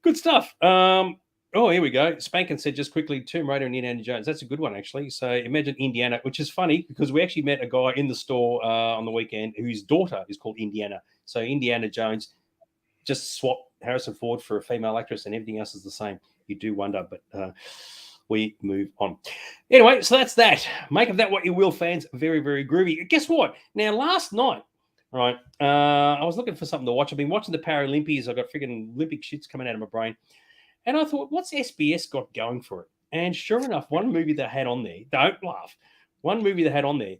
good stuff. Oh, here we go. Spankin said just quickly, Tomb Raider and Indiana Jones. That's a good one, actually. So imagine Indiana, which is funny because we actually met a guy in the store on the weekend whose daughter is called Indiana. So Indiana Jones, just swap Harrison Ford for a female actress and everything else is the same. You do wonder, but we move on. Anyway, so that's that. Make of that what you will, fans. Very, very groovy. Guess what? Now, last night, right, I was looking for something to watch. I've been watching the Paralympics. I've got freaking Olympic shits coming out of my brain. And I thought, what's SBS got going for it? And sure enough, one movie they had on there, don't laugh, one movie they had on there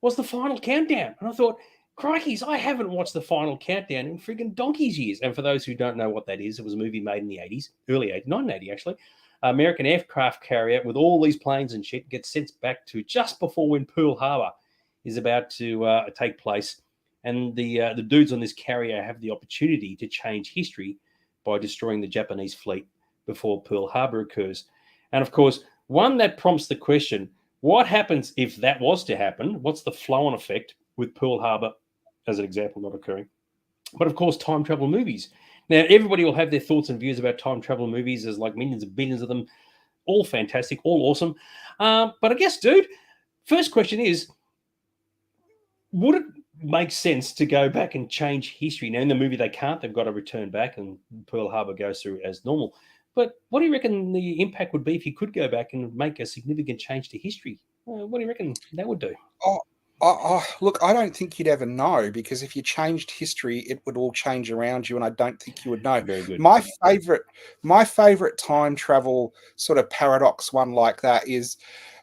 was The Final Countdown. And I thought, crikeys, I haven't watched The Final Countdown in freaking donkey's years. And for those who don't know what that is, it was a movie made in the 80s, early 80s, 1980 actually. American aircraft carrier with all these planes and shit gets sent back to just before when Pearl Harbor is about to take place. And the dudes on this carrier have the opportunity to change history by destroying the Japanese fleet before Pearl Harbor occurs. And of course, one that prompts the question, what happens if that was to happen? What's the flow-on effect with Pearl Harbor, as an example, not occurring? But of course, time travel movies. Now, everybody will have their thoughts and views about time travel movies. There's like millions and billions of them, all fantastic, all awesome. But I guess, dude, first question is, would it make sense to go back and change history? Now, in the movie, they can't. They've got to return back, and Pearl Harbor goes through as normal. But what do you reckon the impact would be if you could go back and make a significant change to history? What do you reckon that would do?
Look, I don't think you'd ever know because if you changed history, it would all change around you, and I don't think you would know.
Very good.
My favorite time travel sort of paradox one like that is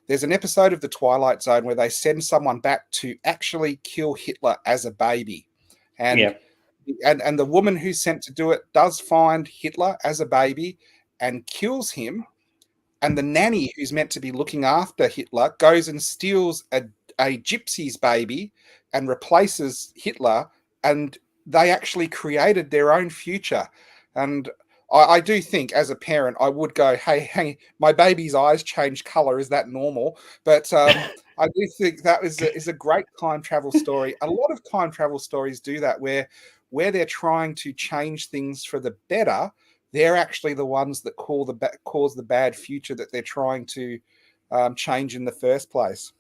there's an episode of The Twilight Zone where they send someone back to actually kill Hitler as a baby, and the woman who's sent to do it does find Hitler as a baby and kills him. And the nanny who's meant to be looking after Hitler goes and steals a gypsy's baby and replaces Hitler, and they actually created their own future. And I do think as a parent, I would go, hey, my baby's eyes change color. Is that normal? But I do think that is a great time travel story. A lot of time travel stories do that where they're trying to change things for the better. They're actually the ones that cause the bad future that they're trying to change in the first place.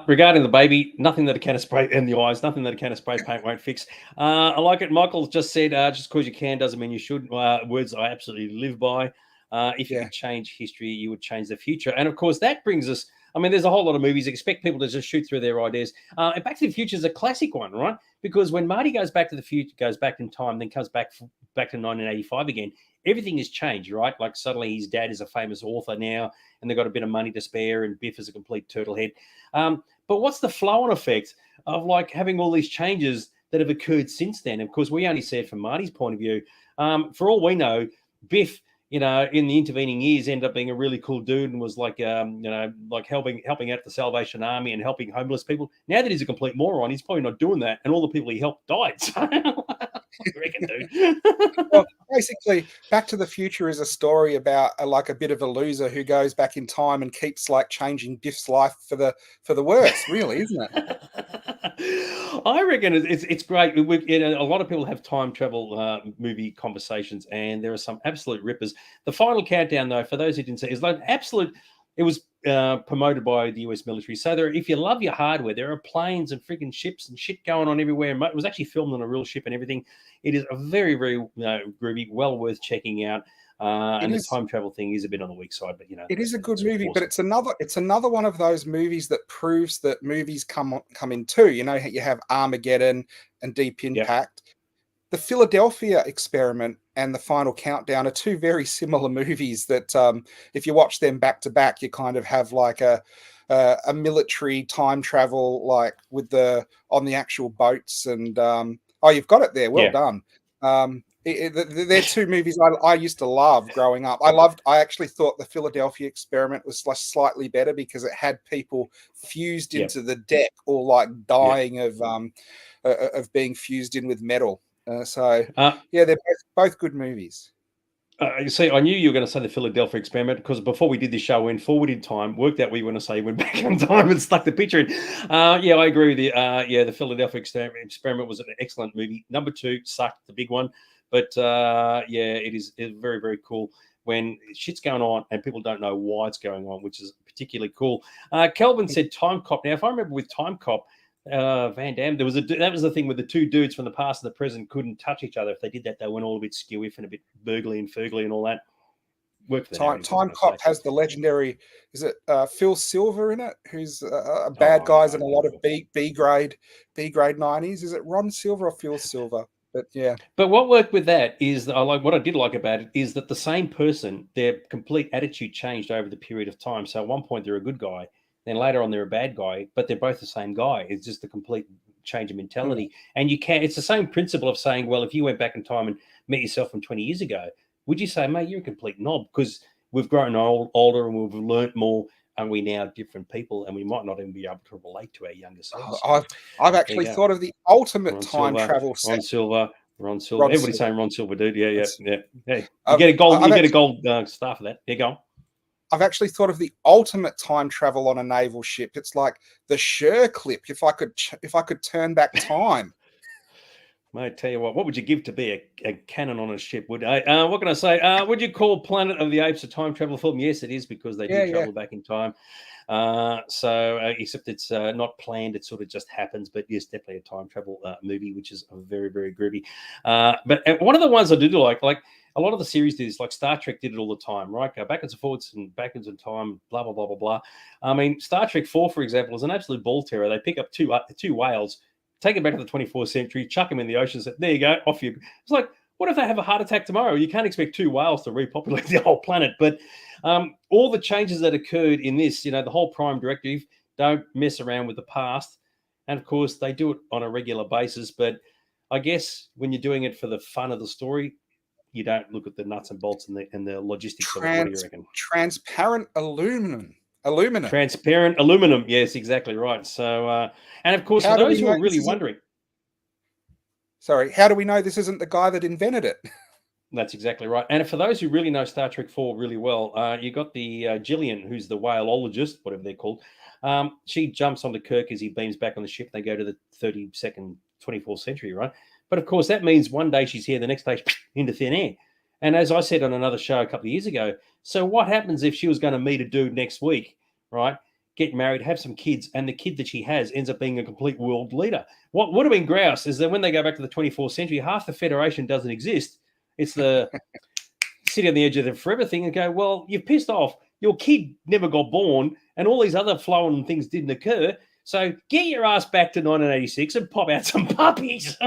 Regarding the baby, nothing that a can of spray in the eyes, nothing that a can of spray paint won't fix. I like it. Michael's just said, just because you can doesn't mean you should. Words I absolutely live by. If you could change history, you would change the future. And of course, that brings us, I mean, there's a whole lot of movies. Expect people to just shoot through their ideas. And Back to the Future is a classic one, right? Because when Marty goes back to the future, goes back in time, then comes back to 1985 again, everything has changed, right? Like suddenly his dad is a famous author now, and they've got a bit of money to spare, and Biff is a complete turtlehead. But what's the flow-on effect of like having all these changes that have occurred since then? Of course, we only see it from Marty's point of view. For all we know, Biff, in the intervening years, ended up being a really cool dude and was like, like helping out the Salvation Army and helping homeless people. Now that he's a complete moron, he's probably not doing that, and all the people he helped died. So, what do you reckon, dude?
Well, basically, Back to the Future is a story about like a bit of a loser who goes back in time and keeps like changing Biff's life for the worse. Really, isn't it?
I reckon it's great. A lot of people have time travel movie conversations, and there are some absolute rippers. The Final Countdown, though, for those who didn't see, is like absolute. It was promoted by the US military. So if you love your hardware, there are planes and freaking ships and shit going on everywhere. It was actually filmed on a real ship and everything. It is a very, very groovy, well worth checking out. And the time travel thing is a bit on the weak side, but
it is a good movie. Awesome. But it's another one of those movies that proves that movies come in two. You have Armageddon and Deep Impact. Yep. The Philadelphia Experiment and The Final Countdown are two very similar movies that if you watch them back to back, you kind of have like a military time travel, like with on the actual boats. And you've got it there. Well done. They're two movies I used to love growing up. I actually thought the Philadelphia Experiment was slightly better because it had people fused
Yep.
into the deck or like
Yep.
dying of being fused in with metal. So
Uh,
yeah, they're both good movies.
You see, I knew you were going to say the Philadelphia Experiment because before we did this show, went forward in time, worked out what you want to say, went back in time and stuck the picture in. Yeah, I agree with you. Yeah, the Philadelphia Experiment was an excellent movie. Number 2 sucked, the big one. But yeah, it's very, very cool when shit's going on and people don't know why it's going on, which is particularly cool. Kelvin said Time Cop. Now, if I remember with Time Cop, Van Damme, that was the thing where the two dudes from the past and the present couldn't touch each other. If they did that, they went all a bit skewiff and a bit burgly and furgly and all that. Worked for the
Time Cop has the legendary, is it Phil Silver in it? Who's a bad guys in a lot of B grade 90s. Is it Ron Silver or Phil Silver? But yeah.
But what worked with that is that what I did like about it is that the same person, their complete attitude changed over the period of time. So at one point they're a good guy, then later on they're a bad guy, but they're both the same guy. It's just a complete change of mentality. And it's the same principle of saying, well, if you went back in time and met yourself from 20 years ago, would you say, mate, you're a complete knob? Because we've grown older and we've learnt more, and we now different people, and we might not even be able to relate to our younger selves.
I've actually thought of the ultimate time travel
set. Ron Silver. Everybody's saying Ron Silver, dude. Yeah. Hey, you get a gold star for that. There you go.
I've actually thought of the ultimate time travel on a naval ship. It's like the Cher clip. If I could turn back time.
Mate, tell you what would you give to be a cannon on a ship? What can I say? Would you call Planet of the Apes a time travel film? Yes, it is, because they do travel back in time. Except it's not planned, it sort of just happens. But yes, definitely a time travel movie, which is very, very groovy. But one of the ones I do like a lot of the series do this, like Star Trek did it all the time, right? Go backwards and forwards and backwards in time, blah, blah, blah, blah, blah. I mean, Star Trek 4, for example, is an absolute ball terror. They pick up two whales, take them back to the 24th century, chuck them in the ocean, say, there you go, off you. It's like, what if they have a heart attack tomorrow? You can't expect two whales to repopulate the whole planet. But all the changes that occurred in this, the whole Prime Directive, don't mess around with the past. And of course, they do it on a regular basis. But I guess when you're doing it for the fun of the story, you don't look at the nuts and bolts and the logistics of it. What do you reckon?
Transparent aluminum.
Transparent aluminum. Yes, exactly right. So, and of course, for those who are really wondering.
Sorry, how do we know this isn't the guy that invented it?
That's exactly right. And for those who really know Star Trek 4 really well, you got the Gillian, who's the whaleologist, whatever they're called. She jumps onto Kirk as he beams back on the ship. They go to the 32nd, 24th century, right? But of course, that means one day she's here, the next day into thin air. And as I said on another show a couple of years ago, so what happens if she was going to meet a dude next week, right? Get married, have some kids, and the kid that she has ends up being a complete world leader. What would have been grouse is that when they go back to the 24th century, half the Federation doesn't exist. It's the city on the edge of the forever thing and go, well, you've pissed off. Your kid never got born, and all these other flowing things didn't occur. So get your ass back to 1986 and pop out some puppies.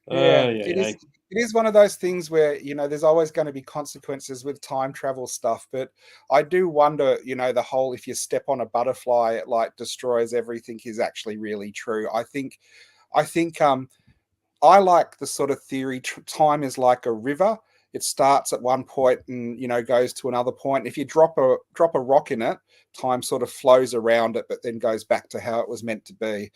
It is one of those things where, there's always going to be consequences with time travel stuff. But I do wonder, the whole, if you step on a butterfly, it like destroys everything, is actually really true. I think I like the sort of theory, time is like a river. It starts at one point and, goes to another point. If you drop a rock in it, time sort of flows around it, but then goes back to how it was meant to be.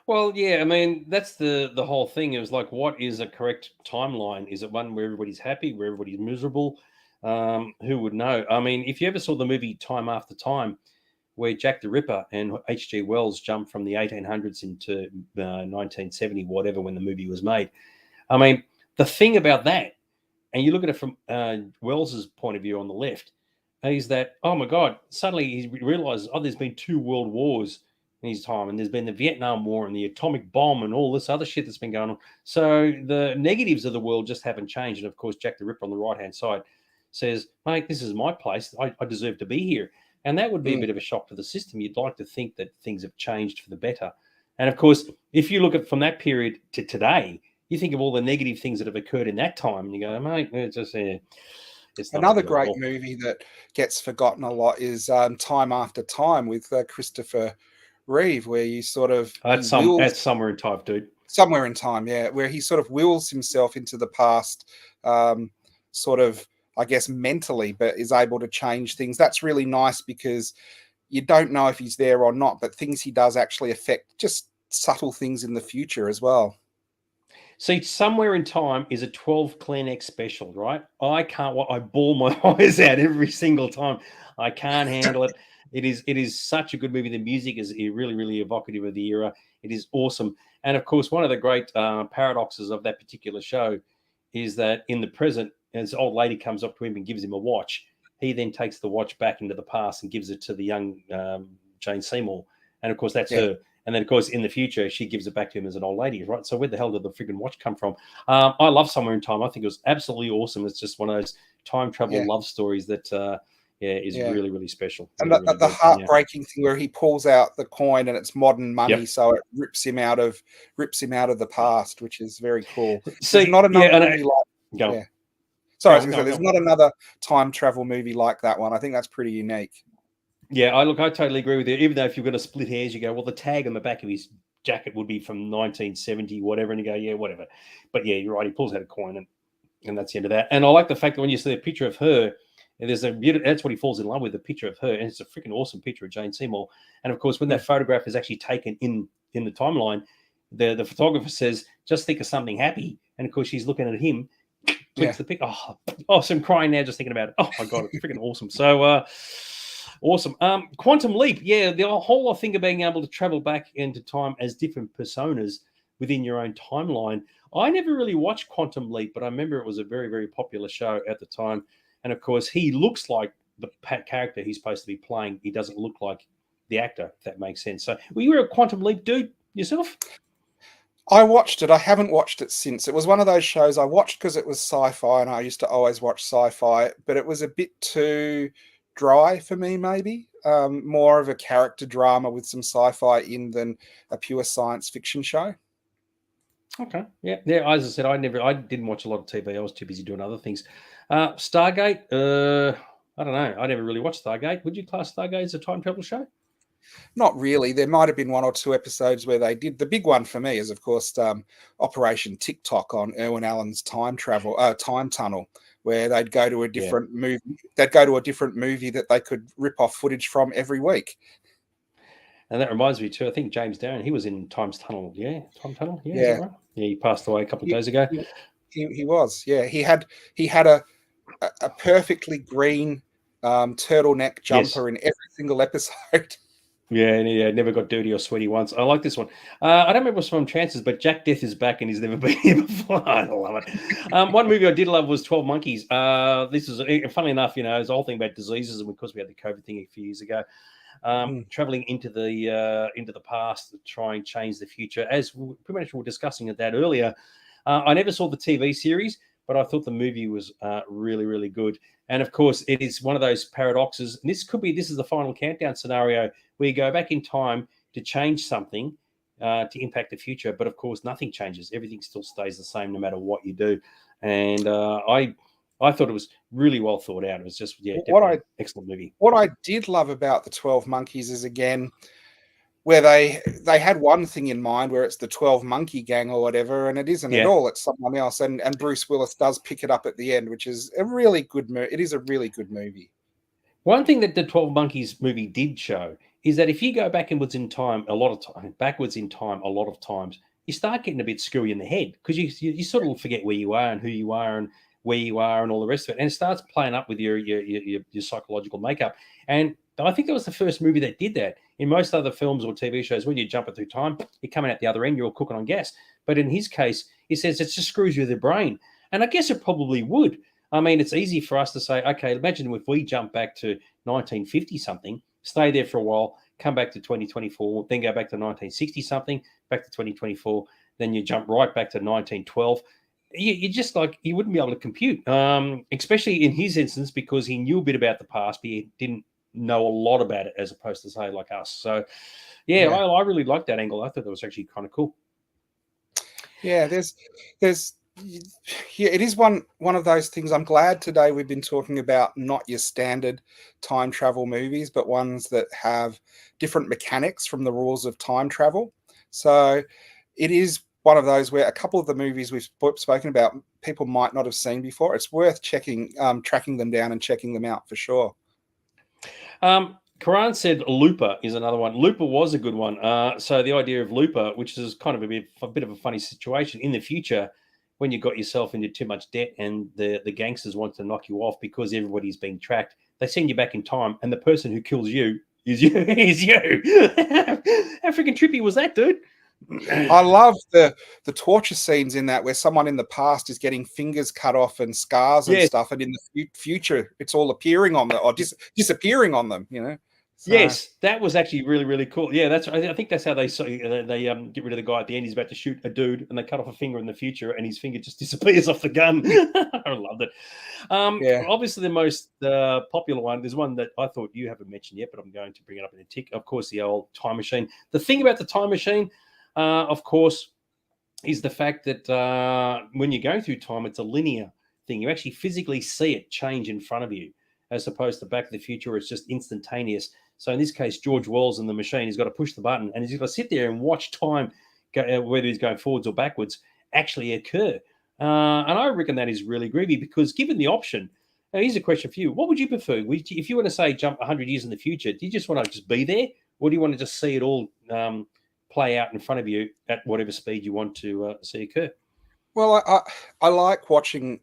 Well, yeah, I mean, that's the whole thing. It was like, what is a correct timeline? Is it one where everybody's happy, where everybody's miserable? Who would know? I mean, if you ever saw the movie Time After Time, where Jack the Ripper and H.G. Wells jumped from the 1800s into 1970, whatever, when the movie was made. I mean, the thing about that, and you look at it from Wells's point of view on the left, is that, oh my God, suddenly he realizes, there's been 2 world wars in his time, and there's been the Vietnam War and the atomic bomb and all this other shit that's been going on. So the negatives of the world just haven't changed. And of course, Jack the Ripper on the right-hand side says, mate, this is my place. I deserve to be here. And that would be a bit of a shock to the system. You'd like to think that things have changed for the better. And of course, if you look at from that period to today, you think of all the negative things that have occurred in that time, and you go, mate, it's just it's
another great movie that gets forgotten a lot is Time After Time with Christopher Reeve, where you sort of
that's somewhere in type, dude.
Somewhere in Time, yeah, where he sort of wills himself into the past, sort of, I guess, mentally, but is able to change things. That's really nice because you don't know if he's there or not, but things he does actually affect just subtle things in the future as well.
See, Somewhere in Time is a 12 Kleenex special, right? I can't. I bawl my eyes out every single time. I can't handle it. It is such a good movie. The music is really really evocative of the era. It is awesome, and of course, one of the great paradoxes of that particular show is that in the present, as old lady comes up to him and gives him a watch, he then takes the watch back into the past and gives it to the young Jane Seymour, and of course that's
Yeah,
her. And then, of course, in the future, she gives it back to him as an old lady, right? So where the hell did the friggin' watch come from? I love Somewhere in Time. I think it was absolutely awesome. It's just one of those time travel
yeah,
love stories that, is
yeah.
really, really special.
And
Really, really
the
good. Yeah.
heartbreaking thing where he pulls out the coin and it's modern money,
Yep.
so it rips him out of the past, which is very cool. There's
See,
not
yeah,
another
and
movie like,
go,
yeah. Sorry, I
go
was
on,
going
go
to
on,
say
go
there's
on.
not another time travel movie like that one. I think that's pretty unique.
Yeah, I totally agree with you. Even though if you're going to split hairs, you go, well, the tag on the back of his jacket would be from 1970, whatever, and you go, yeah, whatever. But yeah, you're right. He pulls out a coin, and that's the end of that. And I like the fact that when you see a picture of her, and there's a beautiful, that's what he falls in love with, the picture of her, and it's a freaking awesome picture of Jane Seymour. And of course, when
Mm,
that photograph is actually taken in the timeline, the photographer says, "Just think of something happy," and of course, she's looking at him,
yeah,
clicks the pic. Oh, so I'm crying now just thinking about it. Oh my god, it's freaking awesome. So awesome. Quantum Leap, yeah, the whole thing of being able to travel back into time as different personas within your own timeline. I never really watched Quantum Leap, but I remember it was a very, very popular show at the time. And of course, he looks like the character he's supposed to be playing. He doesn't look like the actor, if that makes sense. So, were you a Quantum Leap dude yourself?
I watched it. I haven't watched it since. It was one of those shows I watched because it was sci-fi, and I used to always watch sci-fi, but it was a bit too dry for me, maybe. More of a character drama with some sci-fi in than a pure science fiction show.
Okay. Yeah. Yeah. As I said, I didn't watch a lot of TV. I was too busy doing other things. Stargate. I don't know. I never really watched Stargate. Would you class Stargate as a time travel show?
Not really. There might have been one or two episodes where they did. The big one for me is, of course, Operation TikTok on Irwin Allen's time tunnel, where they'd go to a
Yeah.
different movie. They'd go to a different movie that they could rip off footage from every week.
And that reminds me too. I think James Darren, he was in Time's Tunnel. Yeah, Time Tunnel. Yeah, is that
Yeah,
right? Yeah, he passed away a couple of
he,
days ago.
he, he was. Yeah, he had a perfectly green turtleneck
Yes.
jumper in every single episode.
Yeah, and he never got dirty or sweaty once. I like this one. I don't remember some chances, but Jack Death is back and he's never been here before. I love it. One movie I did love was 12 Monkeys. This is, funnily enough, it's the whole thing about diseases, and because we had the COVID thing a few years ago,
Mm,
traveling into the past to try and change the future. As pretty much we were discussing that earlier, I never saw the TV series, but I thought the movie was really, really good. And of course, it is one of those paradoxes. And this is the final countdown scenario where you go back in time to change something to impact the future. But of course, nothing changes. Everything still stays the same no matter what you do. And I thought it was really well thought out. It was just, yeah,
what
definitely
I
an excellent movie.
what I did love about the 12 Monkeys is, again, where they had one thing in mind where it's the 12 Monkey Gang or whatever, and it isn't at
Yeah.
all. It's someone else, and Bruce Willis does pick it up at the end, which is a really good movie. It is a really good movie.
One thing that the 12 Monkeys movie did show is that if you go backwards in time a lot of times, you start getting a bit screwy in the head because you sort of forget where you are and who you are and where you are and all the rest of it. And it starts playing up with your psychological makeup. And I think that was the first movie that did that. In most other films or TV shows, when you're jumping through time, you're coming out the other end, you're all cooking on gas. But in his case, he says it just screws you with the brain. And I guess it probably would. I mean, it's easy for us to say, okay, imagine if we jump back to 1950 something, stay there for a while, come back to 2024, then go back to 1960 something, back to 2024, then you jump right back to 1912. You just like, you wouldn't be able to compute, especially in his instance, because he knew a bit about the past, but he didn't know a lot about it as opposed to, say, like us. So, yeah,
Yeah,
I really liked that angle. I thought that was actually kind of cool.
yeah. There's yeah. It is one of those things. I'm glad today we've been talking about not your standard time travel movies, but ones that have different mechanics from the rules of time travel. So it is one of those where a couple of the movies we've spoken about, people might not have seen before. It's worth tracking them down and checking them out for sure.
Karan said Looper is another one. Looper was a good one. So the idea of Looper, which is kind of a bit of a funny situation in the future, when you got yourself into too much debt and the gangsters want to knock you off because everybody's being tracked, they send you back in time, and the person who kills you is you. Is you. How freaking trippy was that, dude?
I love the torture scenes in that, where someone in the past is getting fingers cut off and scars and stuff, and in the future it's all appearing on them or disappearing on them. So,
yes, that was actually really, really cool. Yeah, I think that's how they get rid of the guy at the end. He's about to shoot a dude, and they cut off a finger in the future, and his finger just disappears off the gun. I loved it. Obviously, the most popular one, there's one that I thought you haven't mentioned yet, but I'm going to bring it up in a tick. Of course, the old time machine. The thing about the time machine, of course, is the fact that when you're going through time, it's a linear thing. You actually physically see it change in front of you, as opposed to Back to the Future, where it's just instantaneous. So in this case, George Wells in the machine, he's got to push the button, and he's got to sit there and watch time, whether he's going forwards or backwards, actually occur. And I reckon that is really groovy, because given the option, now here's a question for you. What would you prefer? If you want to, say, jump 100 years in the future, do you just want to just be there, or do you want to just see it all play out in front of you at whatever speed you want to see occur?
Well, I like watching.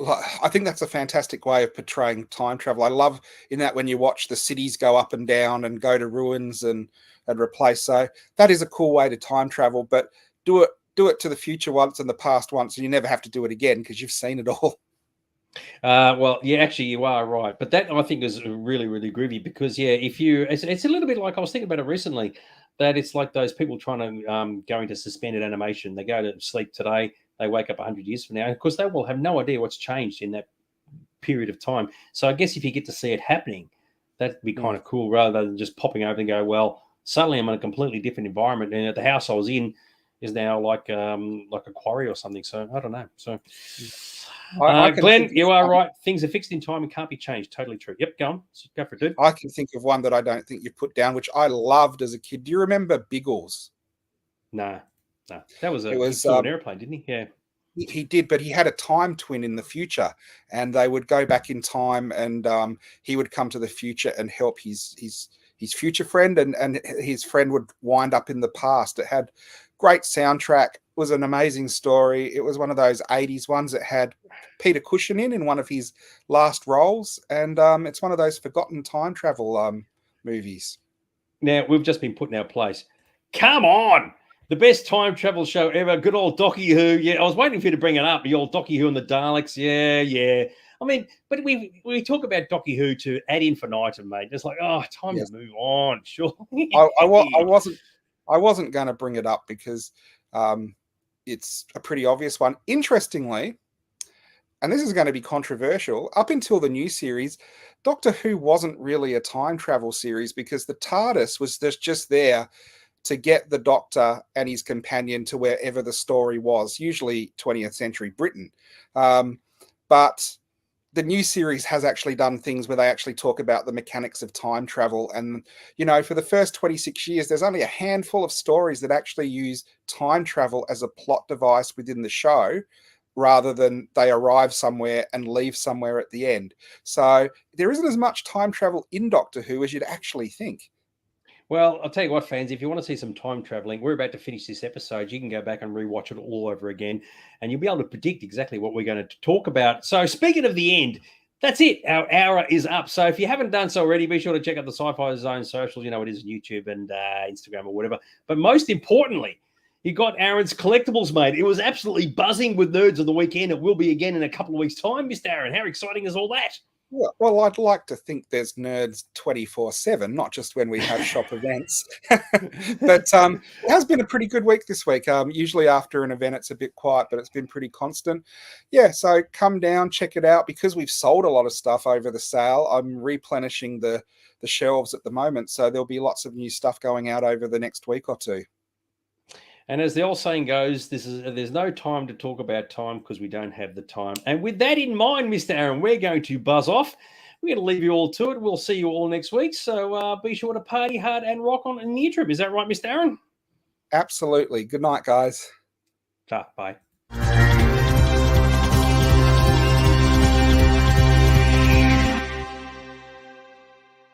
I think that's a fantastic way of portraying time travel. I love in that when you watch the cities go up and down and go to ruins and replace. So that is a cool way to time travel, but do it to the future once and the past once, and you never have to do it again because you've seen it all.
Well, yeah, actually, you are right. But that, I think, is really, really groovy, because, it's a little bit like, I was thinking about it recently, that it's like those people trying to go into suspended animation. They go to sleep today, they wake up 100 years from now. And of course, they will have no idea what's changed in that period of time. So I guess if you get to see it happening, that'd be kind of cool, rather than just popping over and go, well, suddenly I'm in a completely different environment, and the house I was in is now like a quarry or something. So I don't know. So Glenn, you are right. Things are fixed in time and can't be changed. Totally true. Yep, go on. Go for it, dude.
I can think of one that I don't think you put down, which I loved as a kid. Do you remember Biggles?
No. That was an airplane, didn't he? Yeah.
He did, but he had a time twin in the future, and they would go back in time, and he would come to the future and help his future friend, and his friend would wind up in the past. It had great soundtrack. It was an amazing story. It was one of those 80s ones that had Peter Cushing in one of his last roles, and it's one of those forgotten time travel movies.
Now, we've just been put in our place. Come on! The best time travel show ever. Good old Docky Who. Yeah, I was waiting for you to bring it up. The old Docky Who and the Daleks. Yeah. I mean, but we talk about Docky Who to ad infinitum, mate. It's like, time to move on. Sure.
I wasn't going to bring it up because it's a pretty obvious one. Interestingly, and this is going to be controversial, up until the new series, Doctor Who wasn't really a time travel series, because the TARDIS was just there to get the Doctor and his companion to wherever the story was, usually 20th century Britain. But the new series has actually done things where they actually talk about the mechanics of time travel. And, for the first 26 years, there's only a handful of stories that actually use time travel as a plot device within the show, rather than they arrive somewhere and leave somewhere at the end. So there isn't as much time travel in Doctor Who as you'd actually think.
Well, I'll tell you what, fans, if you want to see some time traveling, we're about to finish this episode. You can go back and rewatch it all over again, and you'll be able to predict exactly what we're going to talk about. So speaking of the end, that's it. Our hour is up. So if you haven't done so already, be sure to check out the Sci-Fi Zone socials. You know it is on YouTube and Instagram or whatever. But most importantly, you got Aaron's collectibles, mate. It was absolutely buzzing with nerds on the weekend. It will be again in a couple of weeks' time, Mr. Aaron. How exciting is all that?
Well, I'd like to think there's nerds 24/7, not just when we have shop events. But it has been a pretty good week this week. Usually after an event, it's a bit quiet, but it's been pretty constant. Yeah, so come down, check it out. Because we've sold a lot of stuff over the sale, I'm replenishing the shelves at the moment. So there'll be lots of new stuff going out over the next week or two.
And as the old saying goes, there's no time to talk about time because we don't have the time. And with that in mind, Mr. Aaron, we're going to buzz off. We're going to leave you all to it. We'll see you all next week. So be sure to party hard and rock on in the interim. Is that right, Mr. Aaron?
Absolutely. Good night, guys.
Ta, bye.